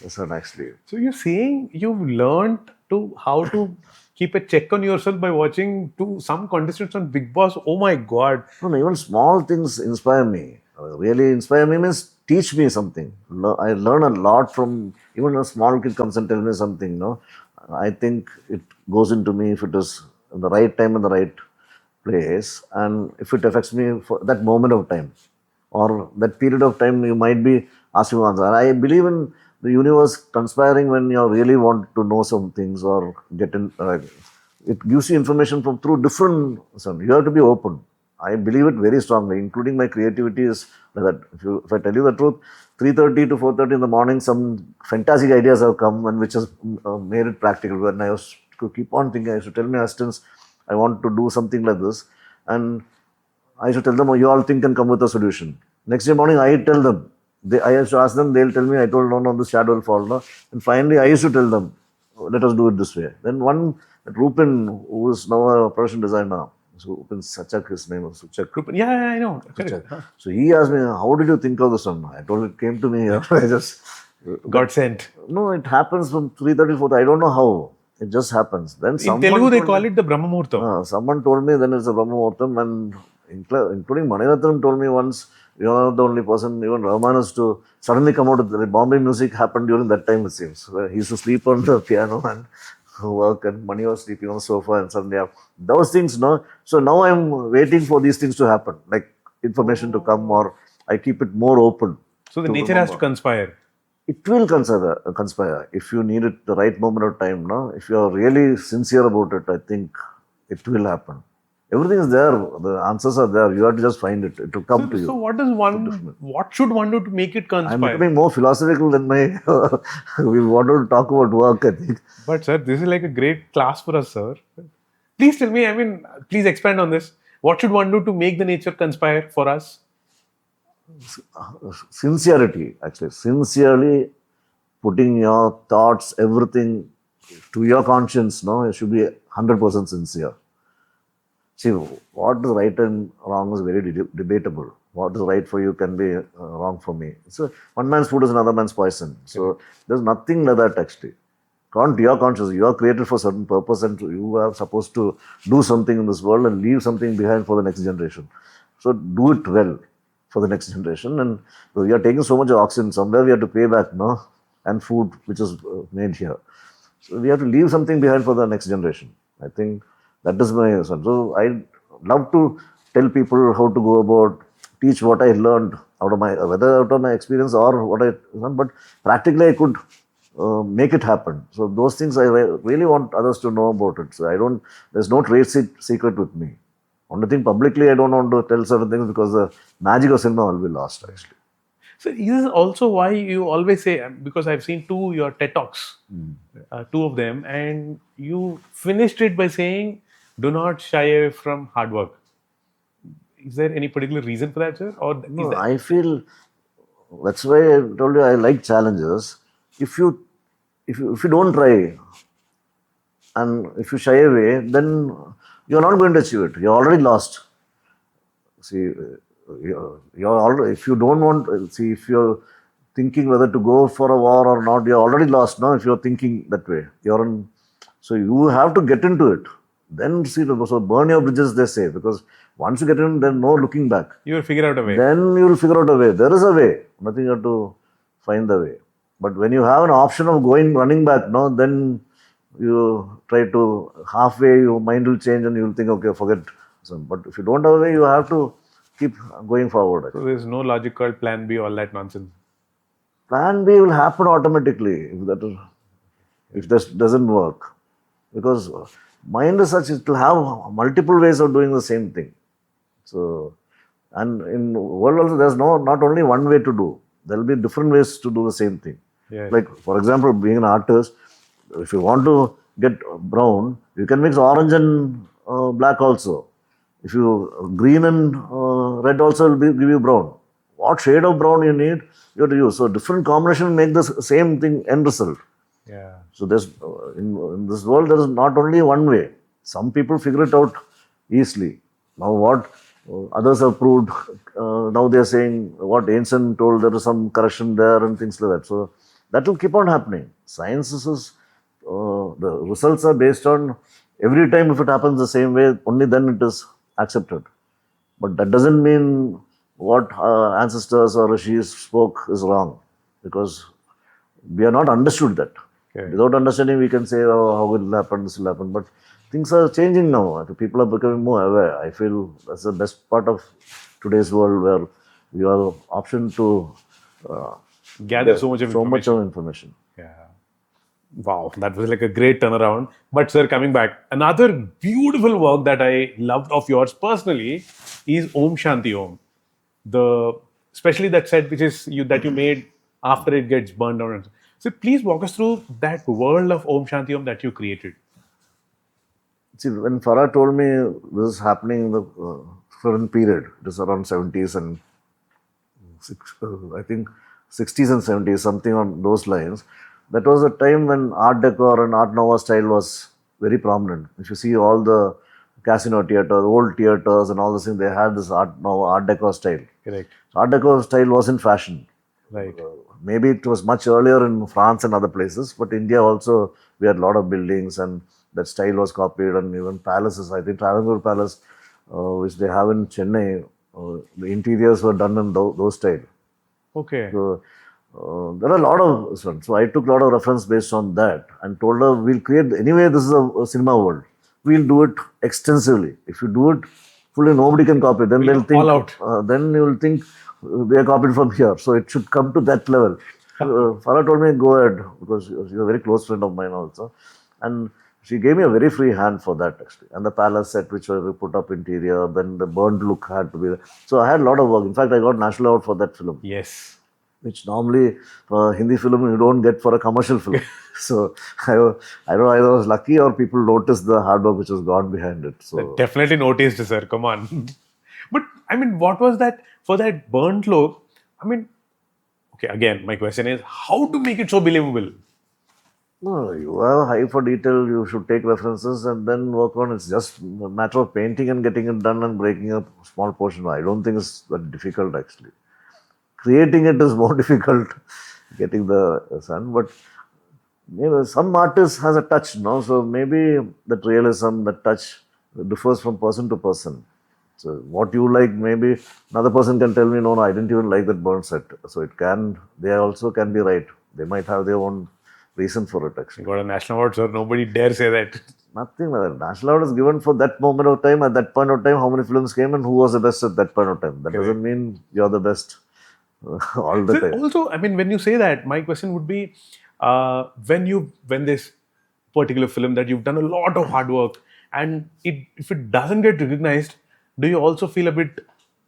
lesson actually. so you're saying you've learned to how to keep a check on yourself by watching to some contestants on Big Boss. Oh my God. No, even small things inspire me. Really inspire me means teach me something. I learn a lot from even a small kid comes and tell me something. No, I think it goes into me if it is in the right time in the right place, and if it affects me for that moment of time or that period of time, you might be asking one answer. I believe in the universe conspiring when you really want to know some things or get in. It gives you information from through different. So you have to be open. I believe it very strongly, including my creativity is like that. If I tell you the truth, 3:30 to 4:30 in the morning, some fantastic ideas have come and which has made it practical. When I was to keep on thinking, I used to tell my assistants, I want to do something like this, and I used to tell them, oh, you all think and come with a solution. Next day morning, I tell them. I used to ask them, they'll tell me, I told no, the shadow will fall. No? And finally, I used to tell them, let us do it this way. Then one, Rupin, who is now a production designer, so Rupin Sachak, his name was Suchak. Yeah, I know. Correct. So he asked me, how did you think of this one? I told it came to me. I just God sent. No, it happens from 3:30, 4:30. I don't know how. It just happens. Then In Telugu, they call it the Brahma Muhurtam. Someone told me then it's a Brahma Muhurtam, and including Maniratnam told me once, you are not the only person, even Rahman has to suddenly come out of the Bombay music happened during that time, it seems. Where he used to sleep on the piano and work, and Mani was sleeping on the sofa, and suddenly those things, no. So now I'm waiting for these things to happen, like information to come, or I keep it more open. So the nature has to conspire. It will conspire if you need it the right moment of time. No, if you are really sincere about it, I think it will happen. Everything is there. The answers are there. You have to just find it. It will come to you. So what should one do to make it conspire? I'm becoming more philosophical than my. We wanted to talk about work, I think. But sir, this is like a great class for us, sir. Please tell me. I mean, please expand on this. What should one do to make the nature conspire for us? Sincerity, actually. Sincerely putting your thoughts, everything to your conscience, no? It should be 100% sincere. See, what is right and wrong is very debatable. What is right for you can be wrong for me. So, one man's food is another man's poison. So, there's nothing like that actually. Count your conscience. You are created for a certain purpose and you are supposed to do something in this world and leave something behind for the next generation. So, do it well for the next generation. And we are taking so much oxygen, somewhere we have to pay back, no? And food which is made here. So, we have to leave something behind for the next generation. I think that is my son. So I love to tell people how to go about, teach what I learned out of my, whether out of my experience or what I learned, but practically I could make it happen. So those things I really want others to know about it. So there's no trade secret with me. Only thing publicly I don't want to tell certain things because the magic of cinema will be lost actually. So this is also why you always say, because I've seen your TED Talks, two of them, and you finished it by saying, do not shy away from hard work. Is there any particular reason for that, sir? Or no, I feel that's why I told you I like challenges. If you don't try and if you shy away, then you're not going to achieve it. You're already lost. See, you're already, if you don't want, see, if you're thinking whether to go for a war or not, you're already lost now if you're thinking that way. So you have to get into it. Then see, so burn your bridges, they say, because once you get in, there's no looking back. You will figure out a way. Then you will figure out a way. There is a way. Nothing, you have to find the way. But when you have an option of running back, no, then you try to halfway, your mind will change and you will think, okay, forget. But if you don't have a way, you have to keep going forward. So there's no logic called plan B, all that nonsense. Plan B will happen automatically if this doesn't work. Because mind is such, it will have multiple ways of doing the same thing. So, and in the world also, there's not only one way to do. There will be different ways to do the same thing. Yes. Like, for example, being an artist, if you want to get brown, you can mix orange and black also. If you green and red also will give you brown. What shade of brown you need, you have to use. So different combination make the same thing end result. Yeah. So there's in this world there is not only one way. Some people figure it out easily. Now what others have proved, now they are saying what Einstein told, there is some correction there and things like that. So that will keep on happening. Science is The results are based on every time if it happens the same way, only then it is accepted. But that doesn't mean what ancestors or rishis spoke is wrong, because we are not understood that. Okay. Without understanding, we can say, oh, how will it happen, this will happen. But things are changing now. People are becoming more aware. I feel that's the best part of today's world, where you have option to Gather so much of information. Yeah. Wow, that was like a great turnaround. But sir, coming back, another beautiful work that I loved of yours personally is Om Shanti Om. The especially that set which is that you made after it gets burned down. So please walk us through that world of Om Shanti Om that you created. See, when Farah told me this is happening in the current period, it is around 70s and I think 60s and 70s, something on those lines. That was a time when Art Deco and Art Nouveau style was very prominent. If you see all the Casino theatres, old theatres and all those things, they had this Art Nouveau, Art Deco style. Correct. Art Deco style was in fashion. Right. Maybe it was much earlier in France and other places, but India also, we had a lot of buildings and that style was copied, and even palaces. I think Travancore Palace, which they have in Chennai, the interiors were done in those style. Okay. So, there are a lot of, so I took a lot of reference based on that and told her, we'll create, anyway this is a cinema world, we'll do it extensively. If you do it fully, nobody can copy, then they'll think, all out. Then you will think they are copied from here, so it should come to that level. Farah told me, go ahead, because she's a very close friend of mine also, and she gave me a very free hand for that actually. And the palace set which we put up interior, then the burnt look had to be there. So I had a lot of work. In fact, I got national award for that film. Yes. Which normally for a Hindi film you don't get for a commercial film. So I don't know, either I was lucky or people noticed the hard work which was gone behind it. So Definitely noticed, sir. Come on. But I mean, what was that for that burnt look? I mean, okay, again, my question is how to make it so believable? no, you have a eye for detail, you should take references and then work on it. It's just a matter of painting and getting it done and breaking a small portion. I don't think it's that difficult actually. Creating it is more difficult, getting the sun, but maybe some artist has a touch, no? So maybe that realism, that touch differs from person to person. So what you like, maybe another person can tell me, no, I didn't even like that burn set. So it can, they also can be right. They might have their own reason for it You actually. got a national award, sir. Nobody dare say that. Nothing like that. National award is given for that moment of time, at that point of time, how many films came and who was the best at that point of time. That doesn't mean you're the best all the Sir, time. also, I mean, when you say that, my question would be, when this particular film that you've done a lot of hard work, and if it doesn't get recognized, do you also feel a bit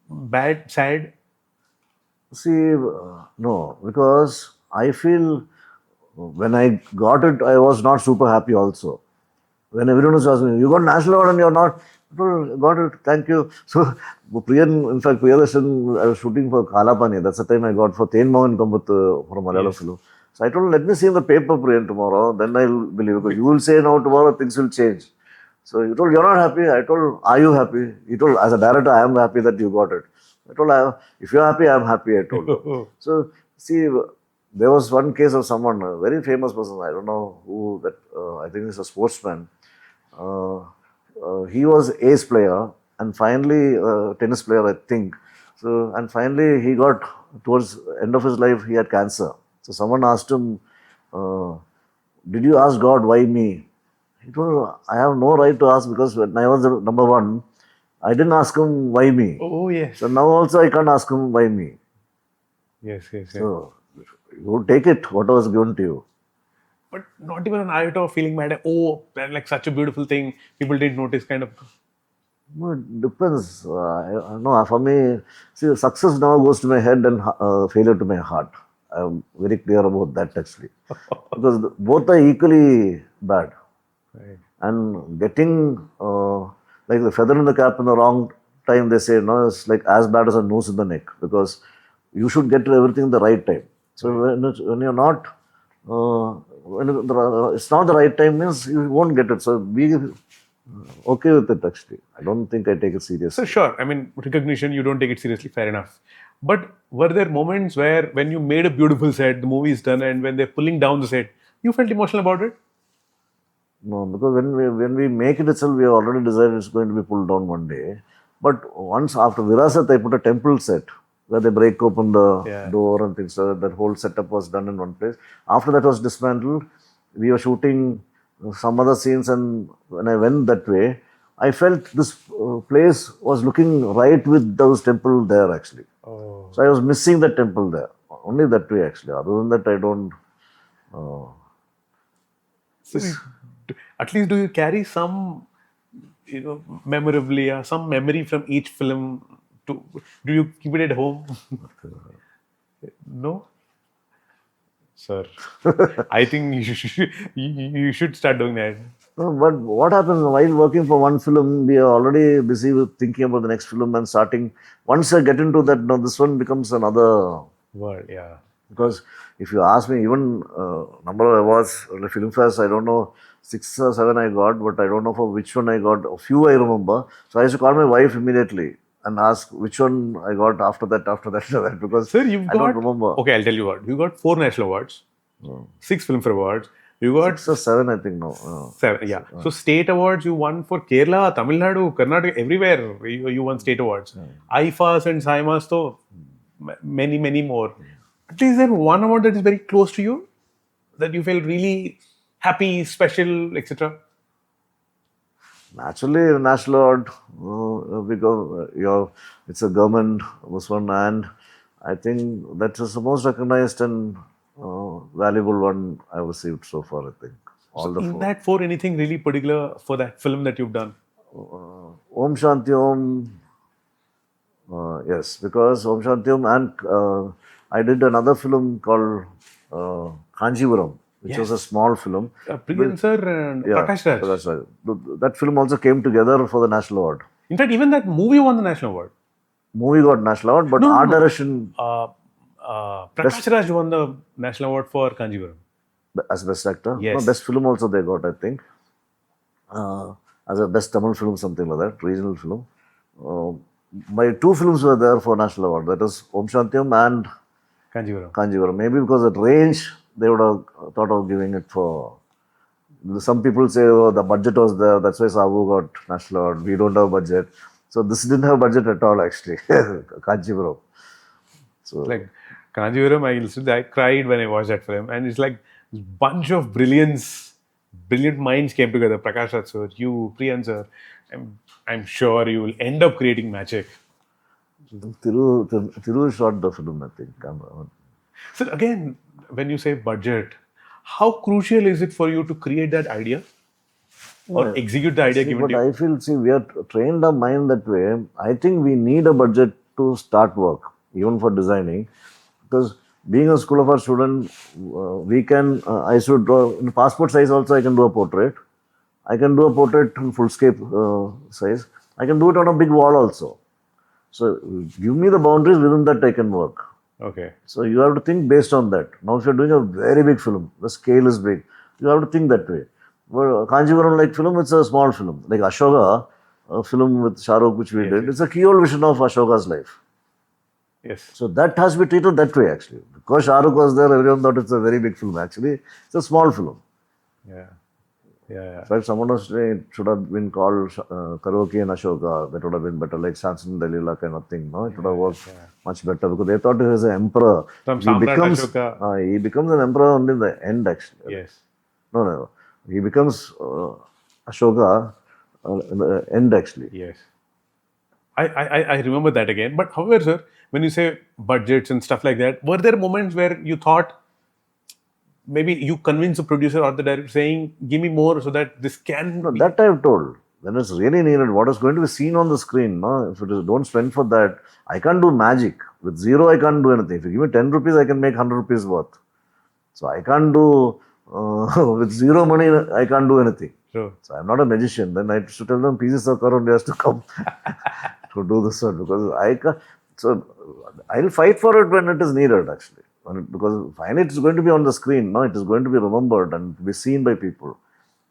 bad, sad? See, no, because I feel when I got it, I was not super happy also. When everyone was asking me, you got national award and you're not, I told, got it, thank you. So, in fact, Priyadarsan, I was shooting for Kalapani. That's the time I got for Ten Mohan Kambuth for a Malayalam film. So I told him, let me see in the paper, Priyan, tomorrow, then I'll believe. Because you will say now, tomorrow things will change. So he told, you're not happy. I told, are you happy? He told, as a director, I am happy that you got it. I told, if you're happy, I'm happy, I told him. So, see, there was one case of someone, a very famous person, I don't know who, that I think he's a sportsman. He was ace player and finally tennis player, I think. So, and finally he got, towards the end of his life, he had cancer. So someone asked him, did you ask God, why me? He told, I have no right to ask, because when I was the number one, I didn't ask him why me. Oh, yes. So now also I can't ask him why me. Yes. So you take it, what was given to you. But not even an iota of feeling mad. Oh, like such a beautiful thing. People didn't notice, kind of. No, it depends. No, for me, see, success now goes to my head and failure to my heart. I'm very clear about that actually. Because both are equally bad. Right. And getting like the feather in the cap in the wrong time, they say, no, it's like as bad as a noose in the neck, because you should get everything in the right time. So when you're not, when it's not the right time, means you won't get it. So be okay with it actually. I don't think I take it seriously. So sure, I mean, recognition, you don't take it seriously, fair enough. But were there moments where when you made a beautiful set, the movie is done, and when they're pulling down the set, you felt emotional about it? No, because when we make it itself, we have already decided it's going to be pulled down one day. But once after Virasat, I put a temple set where they break open the Yeah. door and things. So that whole setup was done in one place. After that was dismantled, we were shooting some other scenes, and when I went that way, I felt this place was looking right with those temple there actually. Oh. So I was missing the temple there. Only that way actually. Other than that, I don't. So at least do you carry some, memorabilia, some memory from each film? Do you keep it at home? No, sir. I think you should start doing that. No, but what happens while working for one film, we are already busy with thinking about the next film and starting. Once I get into that, no, this one becomes another. Word, yeah. Because if you ask me, even number of awards, the film fairs, I don't know, 6 or 7 I got, but I don't know for which one I got. A few I remember. So I used to call my wife immediately and ask which one I got after that, because Sir, you've I got. don't remember. Okay, I'll tell you what. You got 4 national awards, 6 Filmfare awards. You got 6 or 7, I think, no. 7. Yeah. So state awards you won for Kerala, Tamil Nadu, Karnataka, everywhere. You won state awards. IFAs and SAIMAs, though many, many more. At least there one award that is very close to you, that you feel really happy, special, etc. Naturally, national award, because it's a government was one, and I think that is the most recognized and valuable one I've received so far. I think all the In 4. that 4, anything really particular for that film that you've done? Om Shanti Om. Yes, because Om Shanti Om, and I did another film called Kanjivaram, which was a small film. Priyan sir and Yeah, Prakash Raj. Prakash Raj. That film also came together for the national award. In fact, even that movie won the national award. Movie got national award, but No, art no. direction Prakash Raj won the national award for Kanjivaram. as best actor. Yes. No, best film also they got, I think. As a best Tamil film, something like that, regional film. My 2 films were there for national award. That is Om Shanti Om and Kanjivaram. Kanjivaram. Maybe because at range, they would have thought of giving it for. Some people say, oh, the budget was there, that's why Sabu got national award. We don't have budget. So this didn't have budget at all, actually. Kanjivaram. So, Like Kanjivaram, I cried when I watched that film, and it's like this bunch of brilliant minds came together. Prakash Raj sir, you, Priyan sir. I'm sure you will end up creating magic. Thiru shot the film, I think. So again, when you say budget, how crucial is it for you to create that idea or execute the idea given But to you? I feel, we are trained our mind that way. I think we need a budget to start work, even for designing. Because being a school of art student, we can, I should draw, in passport size also I can do a portrait. I can do a portrait in full scale size. I can do it on a big wall also. So give me the boundaries, within that I can work. Okay. So you have to think based on that. Now if you're doing a very big film, the scale is big, you have to think that way. Well, Kanjivaram like film, it's a small film. Like Ashoka, a film with Shah Rukh which we did, it's a keyhole vision of Ashoka's life. Yes. So that has to be treated that way actually. Because Shah Rukh was there, everyone thought it's a very big film. Actually, it's a small film. Yeah. Yeah. In fact, someone was saying it should have been called Karaoke and Ashoka. That would have been better, like Samson Dalila kind of thing. No, it would have worked much better because they thought he was an emperor. From Samrat Ashoka. He becomes an emperor only in the end, actually. Yes. No. He becomes Ashoka in the end, actually. Yes. I remember that again. But however, sir, when you say budgets and stuff like that, were there moments where you thought maybe you convinced the producer or the director saying, give me more so that this can No, be... that I've told. When it's really needed, what is going to be seen on the screen, no? If it is, don't spend for that. I can't do magic. With 0, I can't do anything. If you give me 10 rupees, I can make 100 rupees worth. So I can't do, with 0 money, I can't do anything. Sure. So I'm not a magician. Then I should tell them pieces of current has to come to do this one because I can't. So I'll fight for it when it is needed actually. Because finally it's going to be on the screen, no? It is going to be remembered and be seen by people.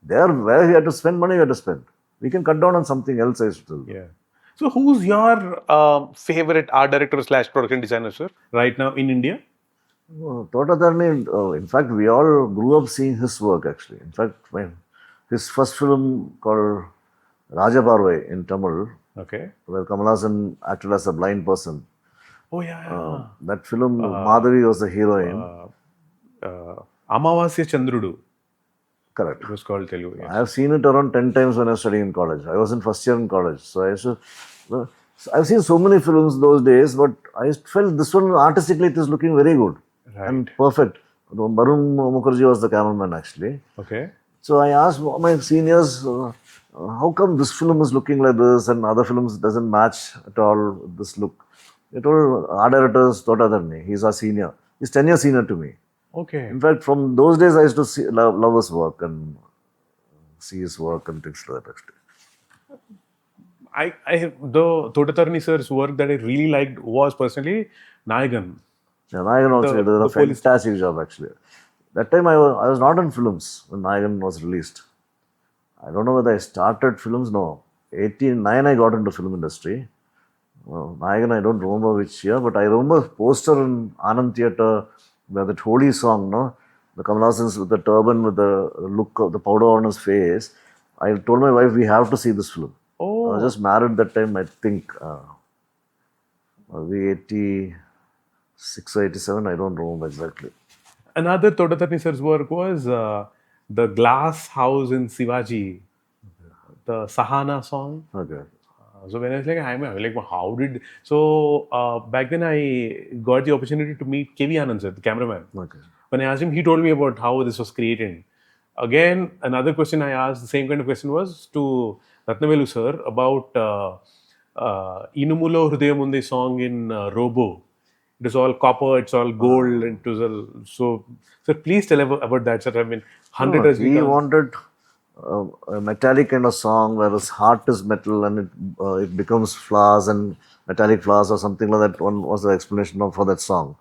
There, where you have to spend money, you have to spend. We can cut down on something else, I still. Yeah. So who's your favorite art director / production designer, sir, right now in India? Totatarni, in fact, we all grew up seeing his work actually. In fact, when His first film called Rajamouli in Tamil, Okay. where Kamal Hassan acted as a blind person. Oh yeah. That film, Madhavi was the heroine. Amavasya Chandrudu. Correct. It was called Telugu. I Yes. have seen it around 10 times when I was studying in college. I was in first year in college. So I've seen so many films those days, but I felt this one artistically it is looking very good and perfect. Barun Mukherjee was the cameraman actually. Okay. So I asked my seniors, how come this film is looking like this and other films doesn't match at all with this look? They told our directors, he's our senior. He's 10 years senior to me. Okay. In fact, from those days, I used to love his work and see his work and things like that. Actually. The Totatarni sir's work that I really liked was personally Nayagan. Yeah, Nayagan also did a police- fantastic job actually. That time I was not in films when Nayagan was released. I don't know whether I started films. No, 89 I got into film industry. Nayagan I don't remember which year, but I remember poster in Anand Theatre where that holy song, no, the Kamal Hassan's with the turban with the look of the powder on his face. I told my wife we have to see this film. Oh. I was just married that time. I think maybe 86 or 87. I don't remember exactly. Another Totatarni sir's work was the Glass House in Shivaji, the Sahana song. Okay. So when I was like, how did... So back then I got the opportunity to meet KV Anand sir, the cameraman. Okay. When I asked him, he told me about how this was created. Again, another question I asked, the same kind of question was to Ratnavelu sir about Inumulo Hrudayamunde song in Robo. It was all copper, it's all gold, and it was all... So please tell about that, sir. I mean, 100 years He wanted a metallic kind of song where his heart is metal and it becomes flowers and metallic flowers or something like that. One was the explanation for that song.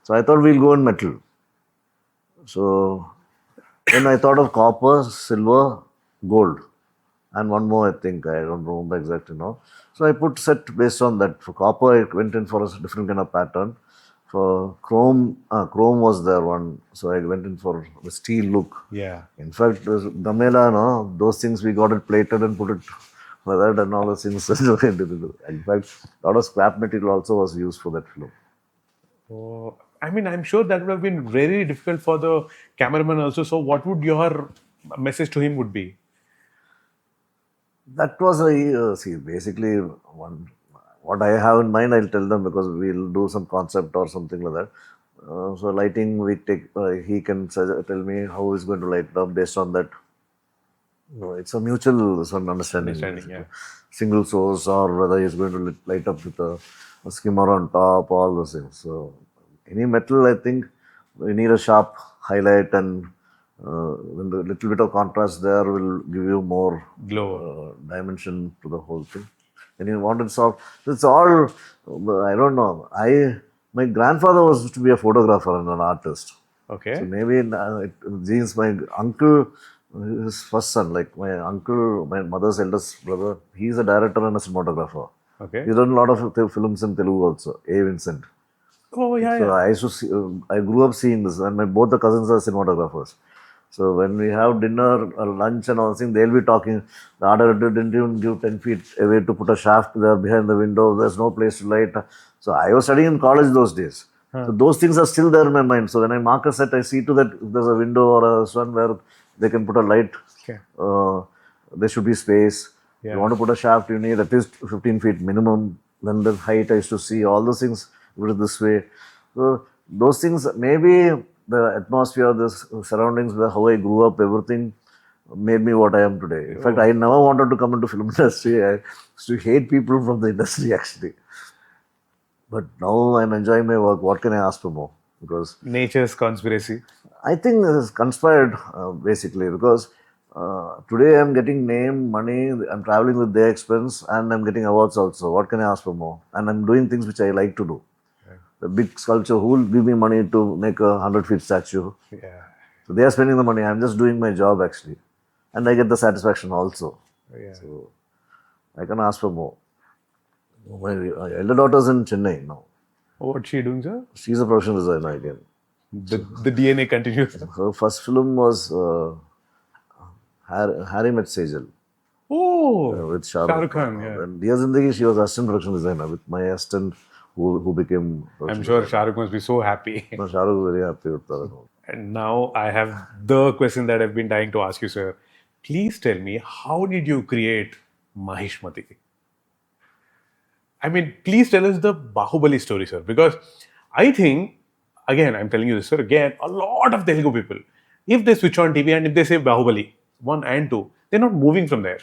So I thought we'll go in metal. So then I thought of copper, silver, gold, and one more I think, I don't remember exactly now. So I put set based on that. For copper, I went in for a different kind of pattern. For chrome was there one. So I went in for the steel look. Yeah. In fact, Gamela, no, those things we got it plated and put it like that and all those things. In fact, a lot of scrap material also was used for that film. Oh, I mean, I'm sure that would have been very difficult for the cameraman also. So what would your message to him would be? That was basically what I have in mind, I'll tell them because we'll do some concept or something like that. So lighting, we take, he can tell me how he's going to light it up based on that. It's a mutual understanding. Yeah. Single source or whether he's going to light up with a skimmer on top, all those things. So any metal, I think, we need a sharp highlight and when the little bit of contrast there will give you more Glow. dimension to the whole thing. And you want it soft. It's all, I don't know. My grandfather was to be a photographer and an artist. Okay. So maybe genes, my uncle, his first son, like my uncle, my mother's eldest brother, he's a director and a cinematographer. Okay. He's done a lot of films in Telugu also, A. Vincent. Oh, yeah, So yeah. I used to see, I grew up seeing this, and both the cousins are cinematographers. So when we have dinner or lunch and all things, they'll be talking. The art director didn't even give 10 feet away to put a shaft there behind the window. There's no place to light. So I was studying in college those days. So those things are still there in my mind. So when I mark a set, I see to that if there's a window or a sun where they can put a light. Okay. There should be space. Yeah. You want to put a shaft, you need at least 15 feet minimum. Then the height I used to see, all those things, put it this way. So those things, maybe the atmosphere, the surroundings, how I grew up, everything made me what I am today. In fact, I never wanted to come into film industry. I used to hate people from the industry actually. But now I'm enjoying my work. What can I ask for more? Because Nature's conspiracy. I think this is conspired basically because today I'm getting name, money, I'm traveling with their expense and I'm getting awards also. What can I ask for more? And I'm doing things which I like to do. The big sculpture, who will give me money to make a 100-feet statue? Yeah. So they are spending the money. I'm just doing my job actually. And I get the satisfaction also. Yeah. So I can ask for more. My elder daughter's in Chennai now. What's she doing, sir? She's a professional designer again. The DNA continues. Her first film was Harry Met Sejal Oh, with Shah Shah Rukh Rukh Khan, yeah. And Dia Zindagi, she was assistant production designer with my assistant who became I'm production sure designer. Shah Rukh must be so happy. No, Shah Rukh was very happy with that. And now I have the question that I've been dying to ask you, sir. Please tell me, how did you create Mahishmati? I mean, please tell us the Baahubali story, sir. Because I think, again, I'm telling you this, sir, again, a lot of Telugu people, if they switch on TV and if they say Baahubali 1 and 2, they're not moving from there.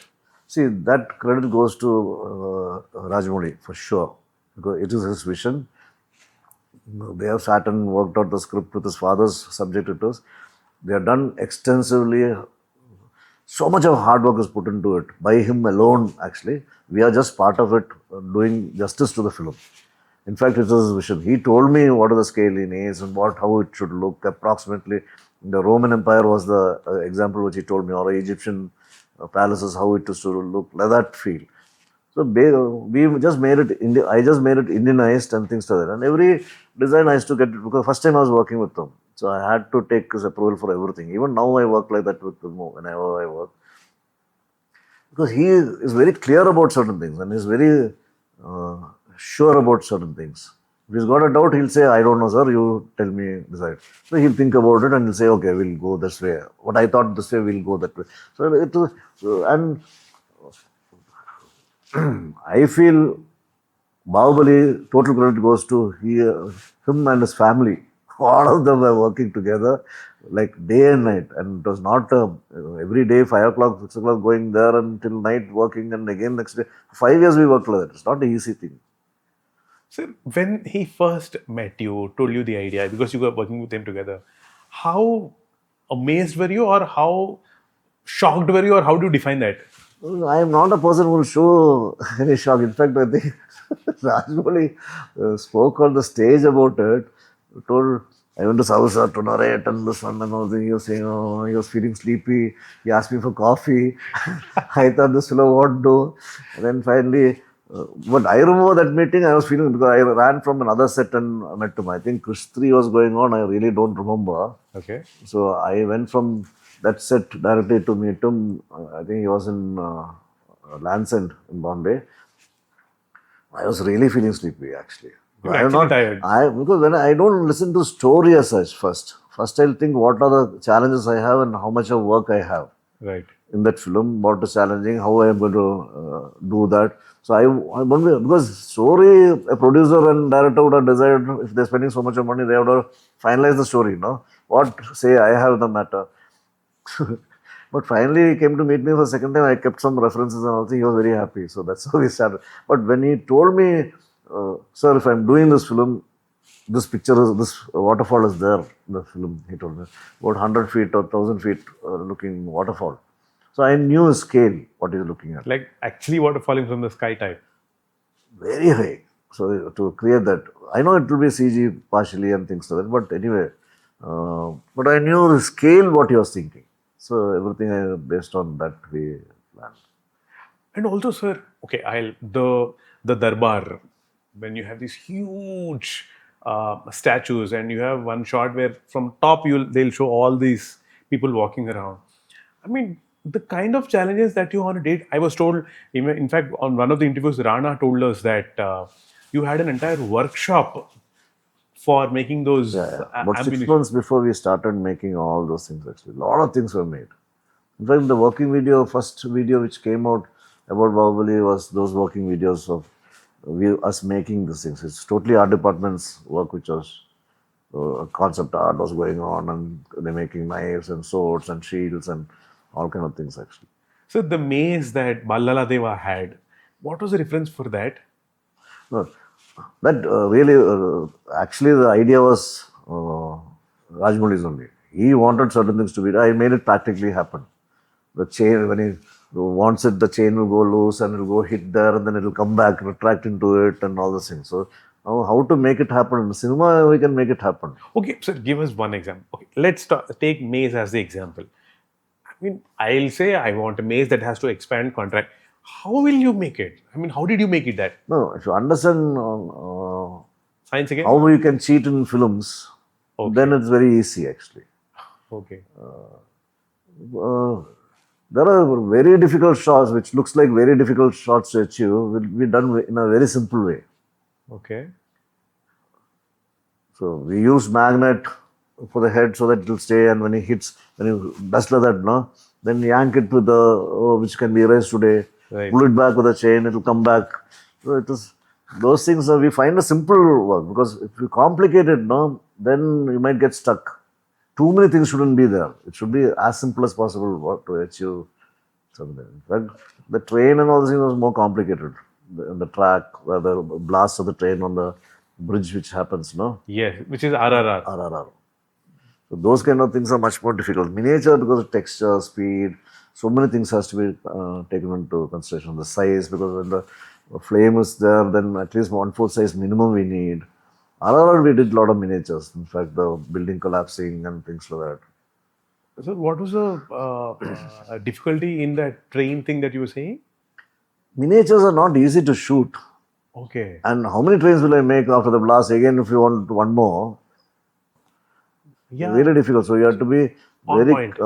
See, that credit goes to Rajamouli for sure, because it is his vision. They have sat and worked out the script with his father's subject it was. They have done extensively. So much of hard work is put into it by him alone, actually. We are just part of it, doing justice to the film. In fact, it was his vision. He told me what is the scale in A's and how it should look approximately. The Roman Empire was the example which he told me, or Egyptian palaces, how it used to look, like that feel. So we just made it, I just made it Indianized and things like that. And every design I used to get it, because first time I was working with them. So I had to take his approval for everything. Even now I work like that with him whenever I work. Because he is very clear about certain things and is very sure about certain things. If he's got a doubt, he'll say, I don't know, sir, you tell me, decide. So he'll think about it and he'll say, okay, we'll go this way. What I thought this way, we'll go that way. And I feel Baahubali, total credit goes to him and his family. All of them were working together like day and night. And it was not every day, 5 o'clock, 6 o'clock, going there until night working and again next day. 5 years we worked like that. It's not an easy thing. Sir, when he first met you, told you the idea, because you were working with him together, how amazed were you, or how shocked were you, or how do you define that? I am not a person who will show any shock. In fact, I think Rajamouli spoke on the stage about it. Told, I went to South to narrate and this one and all thing. He was saying, oh, he was feeling sleepy. He asked me for coffee. I thought this fellow won't do. And then finally, but I remember that meeting, I was feeling, because I ran from another set and met him. I think Krish 3 was going on. I really don't remember. Okay. So I went from that set directly to meet him. I think he was in Land's End in Bombay. I was really feeling sleepy, actually. You were actually tired. Because when I don't listen to story as such first. First I'll think what are the challenges I have and how much of work I have Right. in that film, what is challenging, how I am going to do that. So I won't because story, a producer and director would have decided, if they're spending so much of money, they would have finalized the story, no? What say I have in the matter. But finally he came to meet me for the second time. I kept some references and all. He was very happy. So that's how we started. But when he told me, sir, if I'm doing this film, this waterfall is there in the film, he told me. About 100 feet or 1,000 feet looking waterfall. So I knew his scale, what he's looking at. Like actually water falling from the sky type. Very high. So to create that, I know it will be CG partially and things like that. But anyway, but I knew the scale, what he was thinking. So everything based on that we planned. And also, sir, okay, the Darbar, when you have these huge statues and you have one shot where from top they'll show all these people walking around. I mean, the kind of challenges that you want to did, I was told, in fact, on one of the interviews, Rana told us that you had an entire workshop for making those. About 6 months before we started making all those things, actually. A lot of things were made. In fact, the working video, first video which came out about Baahubali was those working videos of us making these things. It's totally art department's work, which was concept art was going on, and they're making knives and swords and shields and all kind of things, actually. So the maze that Ballala Deva had, what was the reference for that? No, that really, actually the idea was Rajamouli's only. He wanted certain things to be, I made it practically happen. The chain, when he wants it, the chain will go loose and it will go hit there and then it will come back, retract into it and all those things. So how to make it happen? In cinema, we can make it happen. Okay, so give us one example. Okay, let's take maze as the example. I mean, I'll say I want a maze that has to expand contract. How will you make it? I mean, how did you make it that? No, if you understand Science again? how you can cheat in films, then it's very easy, actually. Okay. There are very difficult shots, which looks like very difficult shots to achieve, will be done in a very simple way. Okay. So we use magnet for the head so that it will stay, and when he hits, when you dust like that, no, then yank it with the which can be erased today. Right. Pull it back with a chain, it will come back. So it is those things. We find a simple work, because if you complicate it, no, then you might get stuck. Too many things shouldn't be there. It should be as simple as possible to achieve something. In fact, the train and all these things was more complicated. The track, where the blast of the train on the bridge, which happens, no, Yes, which is RRR. RRR. So those kind of things are much more difficult. Miniature, because of texture, speed, so many things has to be taken into consideration. The size, because when the flame is there, then at least 1/4 size minimum we need. RRR, we did a lot of miniatures. In fact, the building collapsing and things like that. So, what was the difficulty in that train thing that you were saying? Miniatures are not easy to shoot. Okay. And how many trains will I make after the blast? Again, if you want one more, Yeah. really difficult. So you have to be On very point.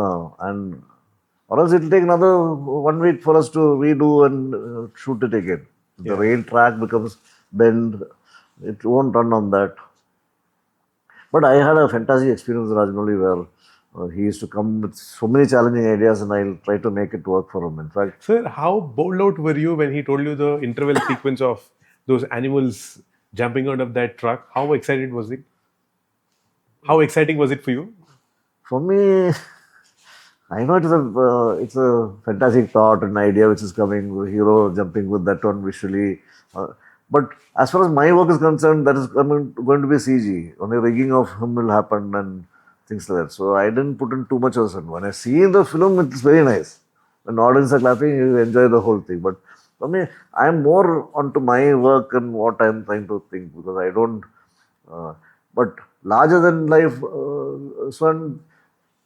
and or else it will take another 1 week for us to redo and shoot it again. The rail track becomes bent. It won't run on that. But I had a fantastic experience with Rajamouli, where he used to come with so many challenging ideas, and I'll try to make it work for him. In fact, Sir, how bowled out were you when he told you the interval sequence of those animals jumping out of that truck? How excited was it? How exciting was it for you? for me, I know it's a fantastic thought and idea which is coming. The hero jumping with that one visually, but as far as my work is concerned, that is going to be CG. Only rigging of him will happen and things like that. So I didn't put in too much of it. When I see the film, it's very nice. When audience are clapping, you enjoy the whole thing. But for me, I'm more onto my work and what I'm trying to think, because I don't. But larger than life, Swan.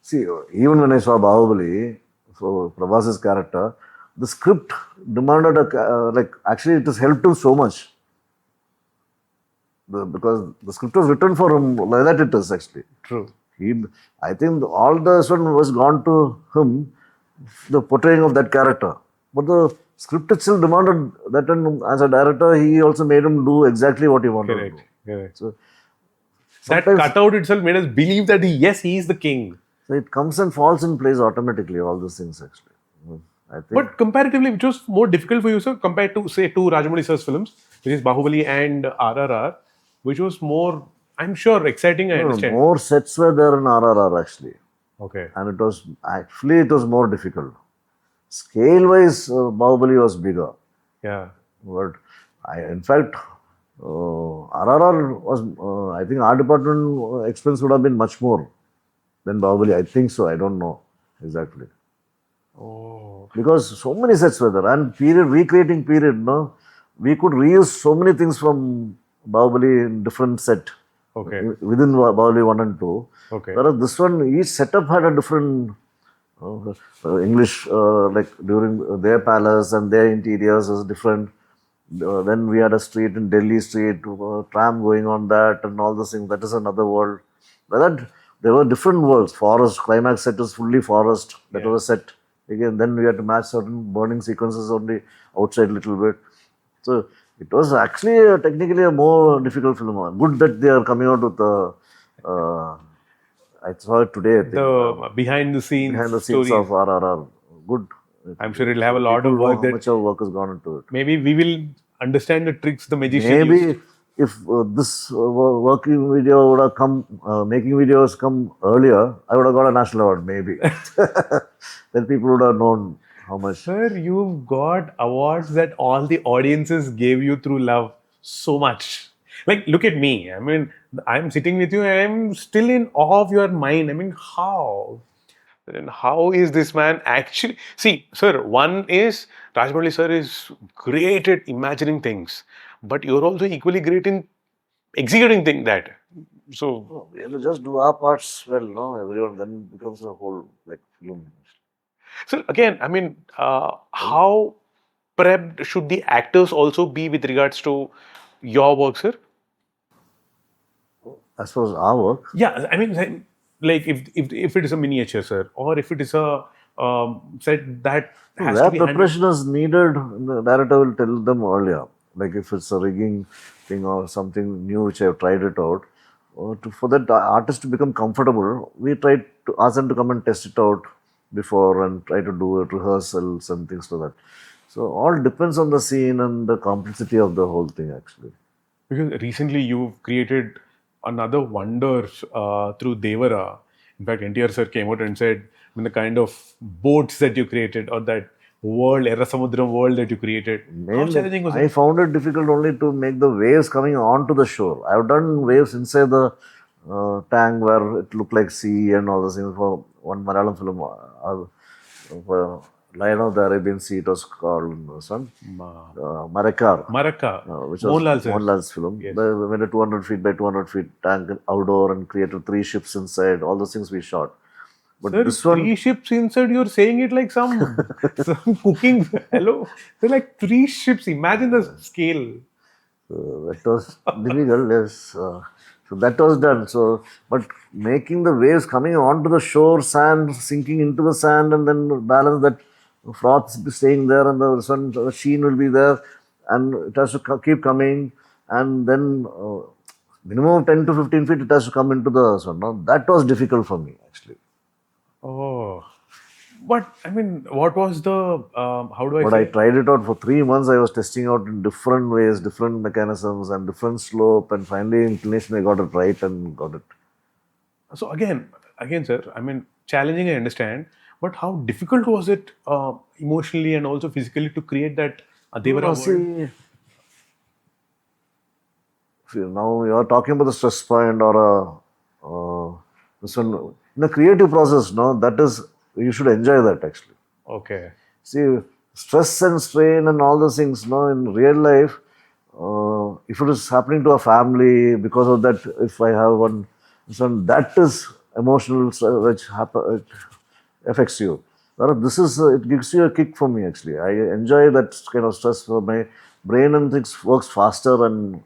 See, even when I saw Baahubali, so Prabhas's character, the script demanded actually it has helped him so much. Because the script was written for him, like that it is actually. True. I think all the one was gone to him, the portraying of that character. But the script itself demanded that, and as a director, he also made him do exactly what he wanted Correct. to do. Correct. So, That sometimes- cutout itself made us believe that he is the king. So it comes and falls in place automatically, all these things actually. I think. But comparatively, which was more difficult for you, sir, compared to, say, two Rajamouli sir's films, which is Baahubali and RRR, which was more, I'm sure, exciting, I understand. More sets were there in RRR actually. Okay. And it was more difficult. Scale wise, Baahubali was bigger. Yeah. But in fact, RRR was, I think our department expense would have been much more than Baahubali. I think so. I don't know exactly. Oh. Because so many sets were there, and recreating period, no, we could reuse so many things from Baahubali in different set. Okay. Within Baahubali 1 and 2. Okay. Whereas this one, each setup had a different English, like during their palace and their interiors was different. Then we had a street in Delhi street, tram going on that and all those things. That is another world. There were different worlds. Forest, climax set is fully forest. That was a set. Again, then we had to match certain burning sequences only outside a little bit. So it was actually technically a more difficult film. Good that they are coming out with I saw it today, I think. The behind the scenes Scenes stories. of RRR. Good. I'm sure it'll have a lot of People know work how that much of work has gone into it. maybe we will understand the tricks the magician used. Maybe if this working video would have come, making videos come earlier, I would have got a national award, maybe. Then people would have known how much. Sir, you've got awards that all the audiences gave you through love so much. Like, look at me. I mean, I'm sitting with you and I'm still in awe of your mind. I mean, how? And how is this man actually? See, sir, one is Rajamouli sir is great at imagining things, but you're also equally great in executing that. So, We have to just do our parts well, no? Everyone then becomes a whole like film. so again, I mean, how prepped should the actors also be with regards to your work, sir? As far as our work, Yeah, I mean, like if it is a miniature, sir, or if it is a said that has Where to be handled. preparation is needed, the director will tell them earlier. Like if it's a rigging thing or something new which I have tried it out, for that artist to become comfortable, we try to ask them to come and test it out before and try to do it, rehearsals and things like that. So all depends on the scene and the complexity of the whole thing actually. Because recently you've created another wonder through Devara. In fact, NTR sir came out and said, I mean, the kind of boats that you created or that world, Samudram world that you created, how challenging was I it? found it difficult only to make the waves coming onto the shore. I've done waves inside the tank where it looked like sea and all those things for one Malayalam film. For Lion of the Arabian Sea, it was called Marakar. Maraka, Which was Mohanlal sir. Mohanlal's film. Yes. We made a 200 feet by 200 feet tank outdoor and created 3 ships inside. All those things we shot. But Sir, this one, 3 ships inside, you're saying it like some cooking. Hello? They're like 3 ships. Imagine the scale. that was difficult. Yes. So that was done. So, but making the waves coming onto the shore, sand sinking into the sand, and then balance that froth staying there, and the sun the sheen will be there, and it has to keep coming, and then minimum 10 to 15 feet it has to come into the sun. Now that was difficult for me actually. Oh. But, I mean, what was the, how do I But say? I tried it out for 3 months. I was testing out in different ways, different mechanisms, and different slope, and finally inclination I got it right and got it. So again, sir, I mean, challenging, I understand, but how difficult was it emotionally and also physically to create that Devara world? See, now you are talking about the stress point or this one in a creative process. No, that is you should enjoy that actually. Okay. See, stress and strain and all those things. No, in real life, if it is happening to a family because of that, if I have one, son, that is emotional which it affects you. Whereas this is it gives you a kick for me actually. I enjoy that kind of stress. For my brain and things works faster and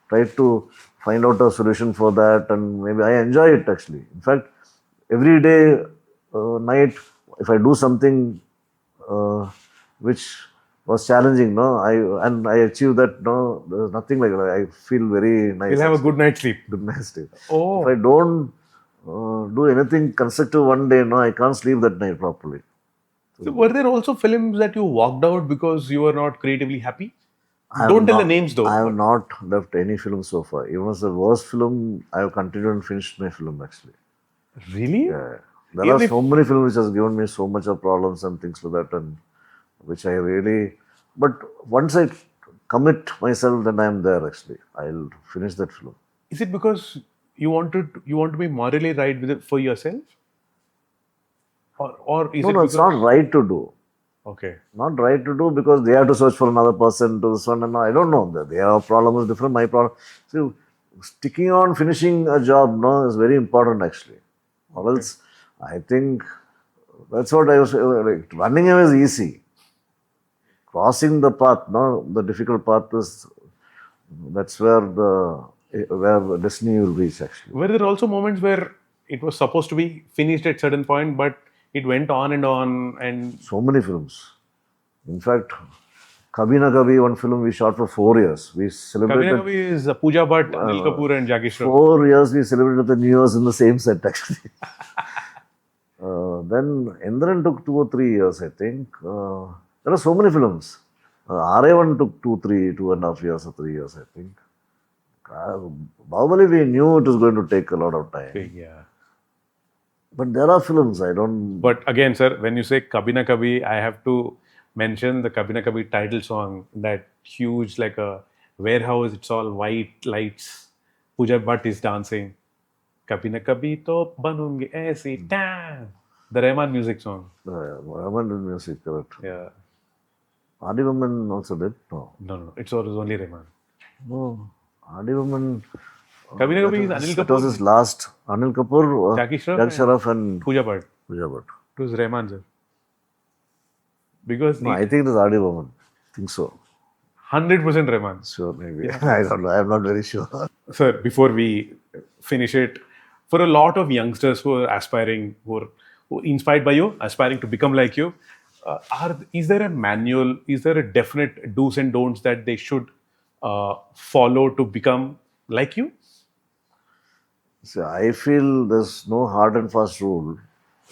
try to find out a solution for that, and maybe I enjoy it actually. In fact, every day night if I do something which was challenging, no, I achieve that. No, there's nothing like that. I feel very nice. You'll have a good night's sleep. good night's sleep. Oh. If I don't do anything constructive one day, no, I can't sleep that night properly. So were there also films that you walked out because you were not creatively happy? I have Don't tell the not- names though. I have not left any film so far. Even as the worst film, I have continued and finished my film actually. Really? Yeah. There Even are if- so many films which has given me so much of problems and things like that, and which I really. But once I commit myself, then I am there actually. I'll finish that film. Is it because you want to be morally right with it for yourself? Or is No, it no, because it's not right to do. Okay. Not right to do because they have to search for another person to this one, and I don't know. Their problem is different. My problem. So sticking on finishing a job, no, is very important actually. Or else, I think that's what I was like. Running away is easy. Crossing the path, no, the difficult path is. That's where the destiny will reach actually. Were there also moments where it was supposed to be finished at certain point, but it went on and So many films. In fact, Kabhi Na Kabhi, one film we shot for 4 years. We celebrated Kabhi is Pooja Bhatt, Anil Kapoor and Jackie Shroff. 4 years. We celebrated the New Year's in the same set actually. Then Endran took 2 or 3 years, I think. There are so many films. RA1 took 2.5 years or 3 years, I think. Baahubali, we knew it was going to take a lot of time. Yeah. But there are films I don't. But again, sir, when you say Kabhi Na Kabhi, I have to mention the Kabhi Na Kabhi title song, that huge, like a warehouse, it's all white lights. Pooja Bhatt is dancing. Kabhi Na Kabhi to banungi aise. Damn. The Rahman music song. Rahman did music, correct. Yeah. Adi Woman also did? No. No. It was only Rahman. No. Adi Woman. Kabhi Na Kabhi is Anil That was Kapoor, his last. Anil Kapoor, Jackie Shroff Jackie Shroff and Pooja Bhatt. Pooja Bhatt. It was Rahman, sir. Because No, I think it is Adi Woman. I think so. 100% Rahman. Sure, maybe. I don't know. I'm not very sure. Sir, before we finish it, for a lot of youngsters who are aspiring, who inspired by you, aspiring to become like you, is there a manual? Is there a definite do's and don'ts that they should follow to become like you? So I feel there's no hard and fast rule.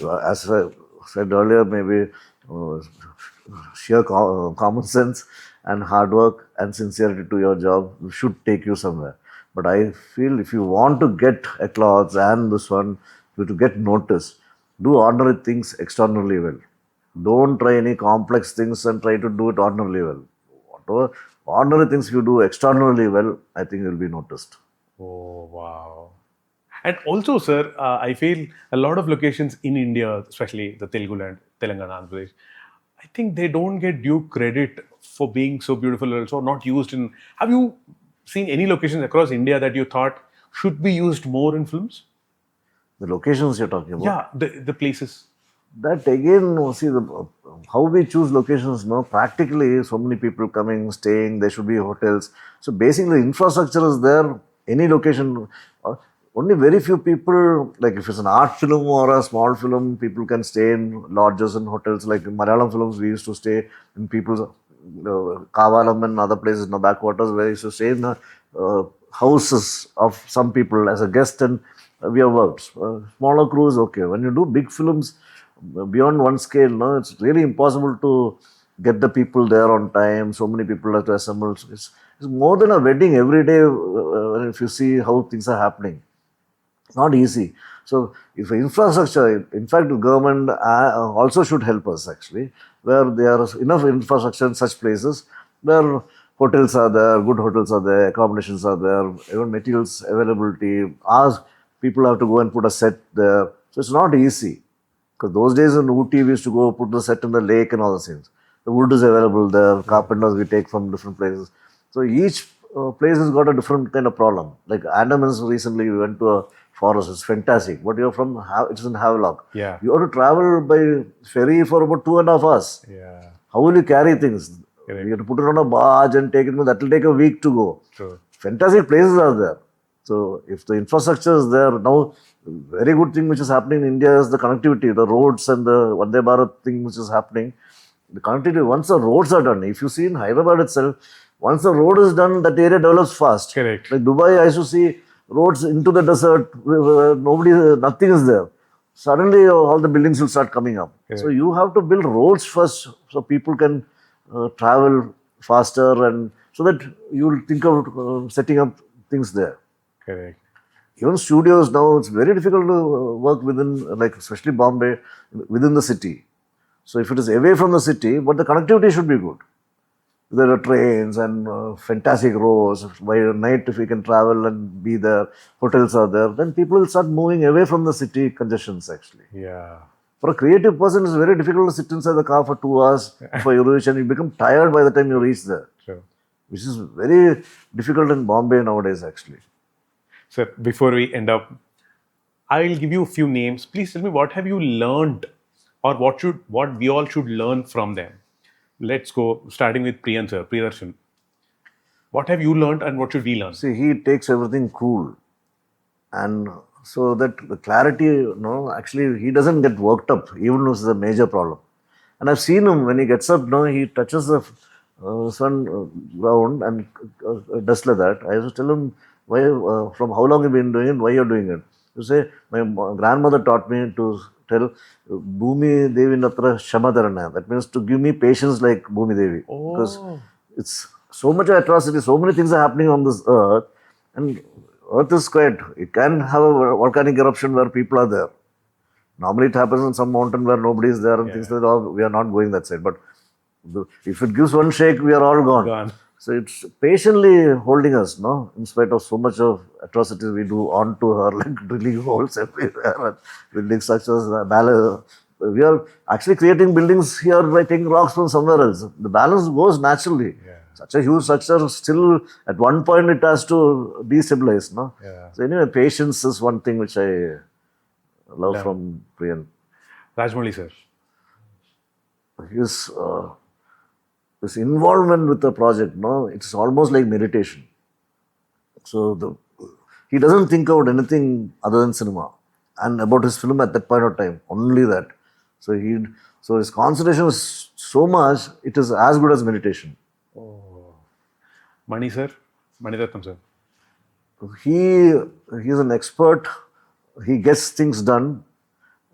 As I said earlier, maybe uh, sheer common sense and hard work and sincerity to your job should take you somewhere. But I feel if you want to get applause and this one, to get noticed, do ordinary things extraordinarily well. Don't try any complex things and try to do it ordinarily well. Whatever ordinary things you do extraordinarily well, I think you'll be noticed. Oh, wow. And also, sir, I feel a lot of locations in India, especially the Telugu land, Telangana, Andhra Pradesh, I think they don't get due credit for being so beautiful, also not used in. Have you seen any locations across India that you thought should be used more in films? The locations you're talking about. Yeah, the places. That again, see how we choose locations. No, practically so many people coming, staying. There should be hotels. So basically, infrastructure is there. Any location, only very few people. Like if it's an art film or a small film, people can stay in lodges and hotels. Like in Malayalam films, we used to stay in people's Kavalam and other places in the backwaters where we used to stay in houses of some people as a guest, and we have worked. Smaller crews, okay. When you do big films beyond one scale, no, it's really impossible to get the people there on time. So many people have to assemble. It's more than a wedding every day. If you see how things are happening, it's not easy. So if infrastructure, in fact, the government also should help us actually, where there is enough infrastructure in such places where hotels are there, good hotels are there, accommodations are there, even materials availability. Ask people have to go and put a set there. So it's not easy. Because those days in Ooty, we used to go put the set in the lake and all the things. The wood is available there, carpenters we take from different places. So each place has got a different kind of problem. Like Andamans recently, we went to a forest, it's fantastic. But you're from, it's in Havelock. Yeah. You have to travel by ferry for about 2.5 hours. Yeah. How will you carry things? Correct. You have to put it on a barge and take it, that will take a week to go. True. Fantastic places are there. So if the infrastructure is there, now very good thing which is happening in India is the connectivity, the roads and the Vande Bharat thing which is happening. The connectivity, once the roads are done, if you see in Hyderabad itself, once the road is done, that area develops fast. Correct. Like Dubai, I used to see roads into the desert, where nothing is there. Suddenly all the buildings will start coming up. Correct. So you have to build roads first so people can travel faster, and so that you will think of setting up things there. Correct. Even studios now, it's very difficult to work within, like especially Bombay, within the city. So if it is away from the city, but the connectivity should be good. There are trains and fantastic roads. By night, if we can travel and be there, hotels are there, then people will start moving away from the city congestions actually. Yeah. For a creative person, it's very difficult to sit inside the car for 2 hours before you reach, and you become tired by the time you reach there. Sure. Which is very difficult in Bombay nowadays actually. Sir, before we end up, I will give you a few names. Please tell me, what have you learned, or what we all should learn from them? Let's go, starting with Priyan sir, Priyadarshan. What have you learned and what should we learn? See, he takes everything cool, and so that the clarity, actually he doesn't get worked up, even if it's a major problem. And I've seen him when he gets up, he touches the sun ground and does like that. I used to tell him, why, from how long you've been doing it, why you're doing it. You say, my grandmother taught me to tell Bhumi Devi Natra Shamadarana. That means to give me patience like Bhumi Devi. Oh. Because it's so much atrocity, so many things are happening on this earth, and earth is quiet. It can have a volcanic eruption where people are there. Normally it happens in some mountain where nobody is there and things like that. We are not going that side. But if it gives one shake, we are all gone. So it's patiently holding us, in spite of so much of atrocities we do onto her, like drilling holes everywhere, and building structures, we are actually creating buildings here by taking rocks from somewhere else. The balance goes naturally. Yeah. Such a huge structure, still at one point it has to destabilize, Yeah. So anyway, patience is one thing which I love from Priyan. Rajamouli sir. His involvement with the project, it's almost like meditation. So he doesn't think about anything other than cinema. and about his film at that point of time. Only that. So his concentration was so much, it is as good as meditation. Mani sir, Maniratnam sir. He's an expert. He gets things done.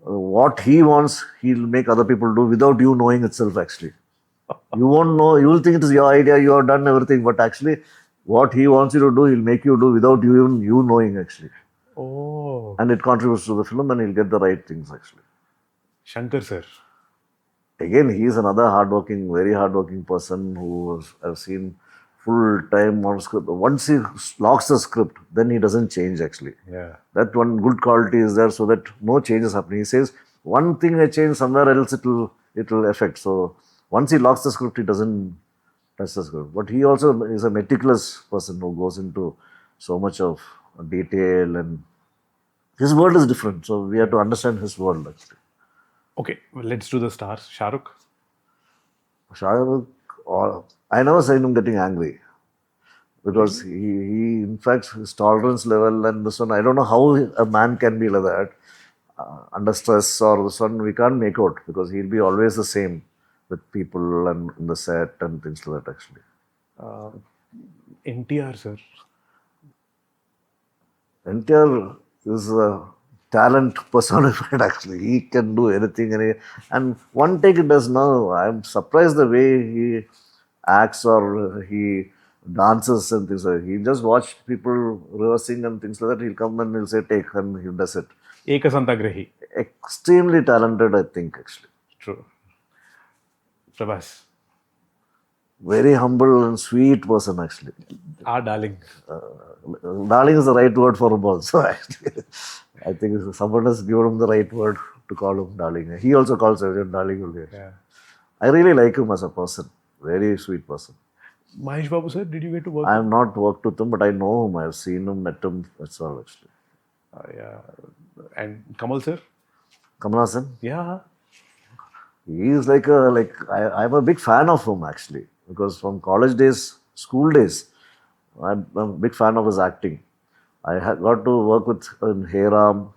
What he wants, he'll make other people do without you knowing itself, actually. You won't know. You will think it is your idea. You have done everything. But actually, what he wants you to do, he'll make you do without you knowing, actually. Oh, And it contributes to the film, and he'll get the right things, actually. Shankar sir. Again, he is another very hardworking person I've seen full time on script. Once he locks the script, then he doesn't change, actually. Yeah. That one good quality is there, so that no changes happen. He says, one thing I change, somewhere else it will affect. So once he locks the script, he doesn't touch the script. But he also is a meticulous person who goes into so much of detail, and his world is different. So we have to understand his world, actually. Okay, well, let's do the stars. Shah Rukh. Shah Rukh, I never seen him getting angry, because he in fact, his tolerance level and this one, I don't know how a man can be like that under stress or this one, we can't make out, because he'll be always the same with people and in the set and things like that, actually. NTR sir. NTR is a talent personified, actually. He can do anything. And one take it does now. I'm surprised the way he acts or he dances and things like that. He just watch people rehearsing and things like that. He'll come and he'll say, take, and he does it. Ekasantagrahi. Extremely talented, I think, actually. True. Prabhas. Very humble and sweet person, actually. Our darling. Darling is the right word for him also, actually. I think someone has given him the right word to call him darling. He also calls everyone darling only. Yeah. I really like him as a person. Very sweet person. Mahesh Babu sir, did you get to work? I have not worked with him, but I know him. I have seen him, met him. That's all, actually. Yeah. And Kamal sir? Kamal Hassan, Yeah. he is I'm a big fan of him, actually, because from college days, school days, I'm a big fan of his acting. I got to work with in Hey Ram,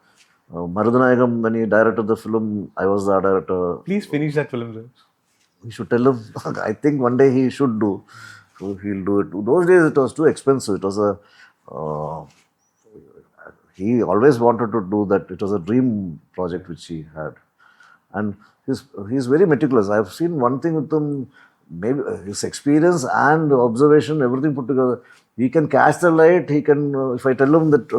Marudanayagam, when he directed the film, I was the director. Please finish that film, sir. We should tell him. I think one day he should do. So he'll do it. Those days it was too expensive. It was he always wanted to do that. It was a dream project which he had. And he's very meticulous. I've seen one thing with him, maybe his experience and observation, everything put together. He can catch the light. He can, if I tell him that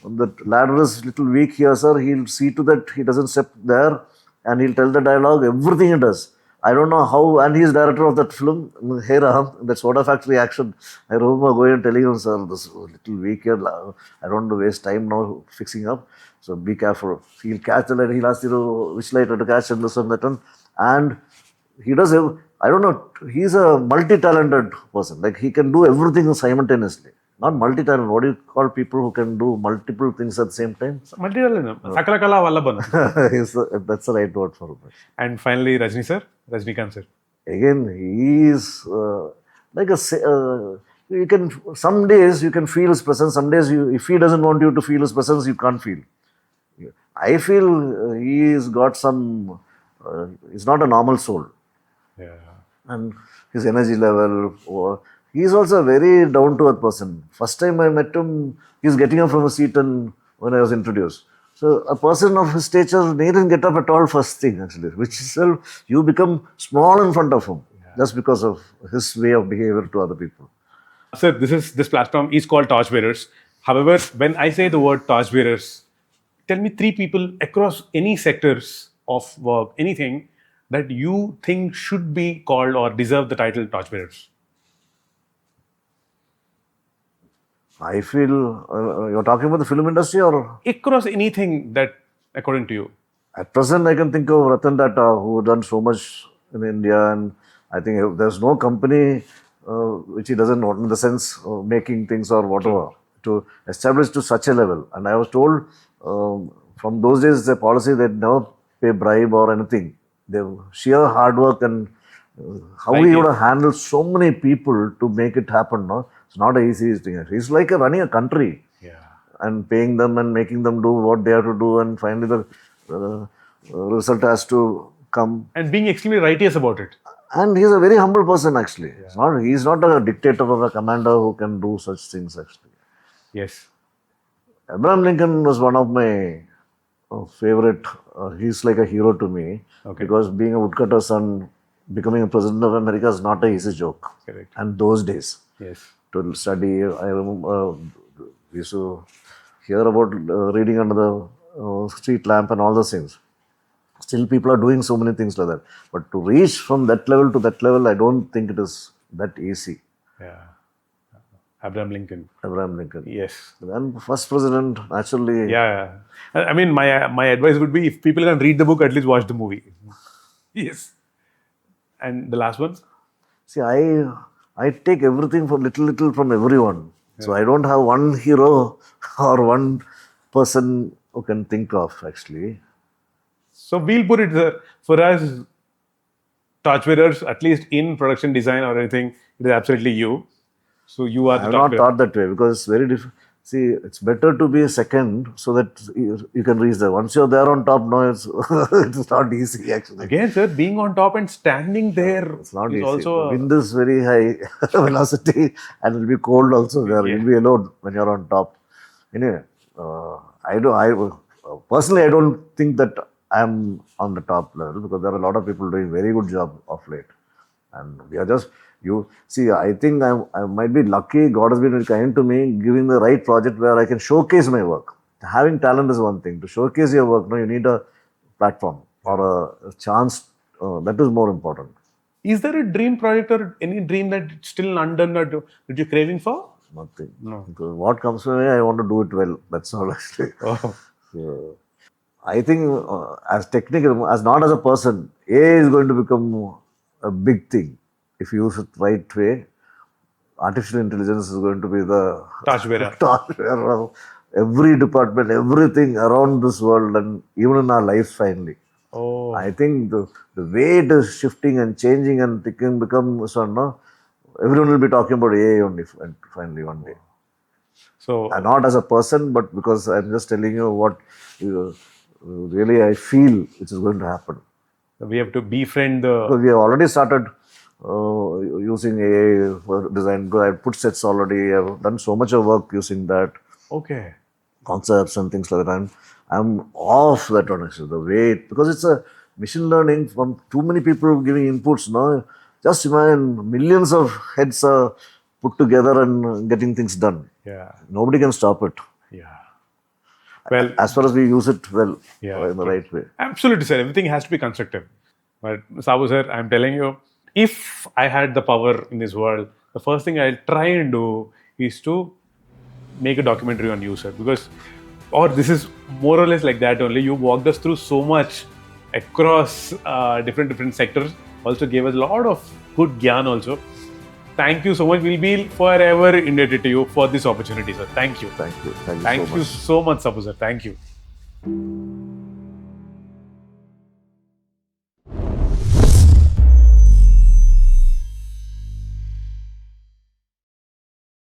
that ladder is little weak here, sir, he'll see to that he doesn't step there, and he'll tell the dialogue, everything he does. I don't know how, and he's director of that film, Hey Ram, that Soda Factory action. I remember going and telling him, sir, this is a little weak here. I don't want to waste time now fixing up. So be careful. He'll catch the light. He'll ask you to, which light to catch and this and that one. And he does, I don't know, he's a multi-talented person. Like he can do everything simultaneously. Not multi-talented. What do you call people who can do multiple things at the same time? Multi-talented. Sakala Kala Vallabhan. That's the right word for him. And finally, Rajni sir, Rajnikant sir. Again, he is you can, some days you can feel his presence, some days if he doesn't want you to feel his presence, you can't feel. I feel he's got some, he's not a normal soul. Yeah. And his energy level, he's also a very down-to-earth person. First time I met him, he's getting up from a seat and when I was introduced. So a person of his stature needn't get up at all first thing, actually, which itself, you become small in front of him just because of his way of behavior to other people. Sir, this platform is called Torchbearers. However, when I say the word Torchbearers, tell me 3 people across any sectors of work, anything that you think should be called or deserve the title Torchbearers. I feel, you're talking about the film industry or? Across anything that, according to you. At present, I can think of Ratan Tata, who done so much in India, and I think there's no company which he doesn't want, in the sense of making things or whatever, to establish to such a level. And I was told from those days, the policy, they'd never pay bribe or anything. They sheer hard work and how he would have handled so many people to make it happen. No? It's not an easy thing. He's like running a country. Yeah. and paying them and making them do what they have to do, and finally the result has to come. And being extremely righteous about it. And he's a very humble person actually. He's not a dictator or a commander who can do such things actually. Yes. Abraham Lincoln was one of my favorite. He's like a hero to me because being a woodcutter's son, becoming a president of America is not an easy joke. Correct. And those days, Yes. to study, I remember we used to hear about reading under the street lamp and all those things. Still, people are doing so many things like that. But to reach from that level to that level, I don't think it is that easy. Yeah. Abraham Lincoln. Abraham Lincoln. Yes. And first president, naturally. Yeah. I mean, my advice would be, if people can read the book, at least watch the movie. Yes. And the last one? See, I take everything for little from everyone. So I don't have one hero or one person who can think of actually. So we'll put it there. For us, torchbearers, at least in production design or anything, it is absolutely you. So you are the I have not torchbearer. thought that way because it's very different. See, it's better to be a second so that you can reach there. Once you're there on top, no, it's not easy actually. Again, sir, being on top and standing there It's not is easy. also... Wind is very high velocity and it'll be cold also there. You'll be alone when you're on top. Anyway, personally, I don't think that I'm on the top level because there are a lot of people doing very good job of late. And we are just, I think I might be lucky. God has been very kind to me, giving the right project where I can showcase my work. Having talent is one thing. To showcase your work, you need a platform or a chance. That is more important. Is there a dream project or any dream that still undone or that you're craving for? Nothing. No. Because what comes my way, I want to do it well. That's all actually. Oh. So, I think as technical, as not as a person, AI is going to become a big thing. If you use it right way, artificial intelligence is going to be the torchbearer of every department, everything around this world and even in our lives finally. Oh. I think the way it is shifting and changing and become so no, everyone will be talking about AI only finally one day. So, And not as a person, but because I'm just telling you what really I feel which is going to happen. we have to befriend the... Because we have already started using AI for design. I put sets already. I've done so much of work using that. Okay. Concepts and things like that. I'm off that one actually. The way because it's a machine learning from too many people giving inputs. No, just imagine millions of heads are put together and getting things done. Yeah. Nobody can stop it. Yeah. Well, As far as we use it well Yeah, in the right way. absolutely, sir. Everything has to be constructive. But Sabu, sir, I'm telling you, if I had the power in this world, the first thing I'll try and do is to make a documentary on you, sir. Because, or this is more or less like that only. You walked us through so much across different sectors. Also gave us a lot of good gyan also. Thank you so much. We'll be forever indebted to you for this opportunity, sir. Thank you. Thank you. Thank you so much, Sabu, sir. Thank you.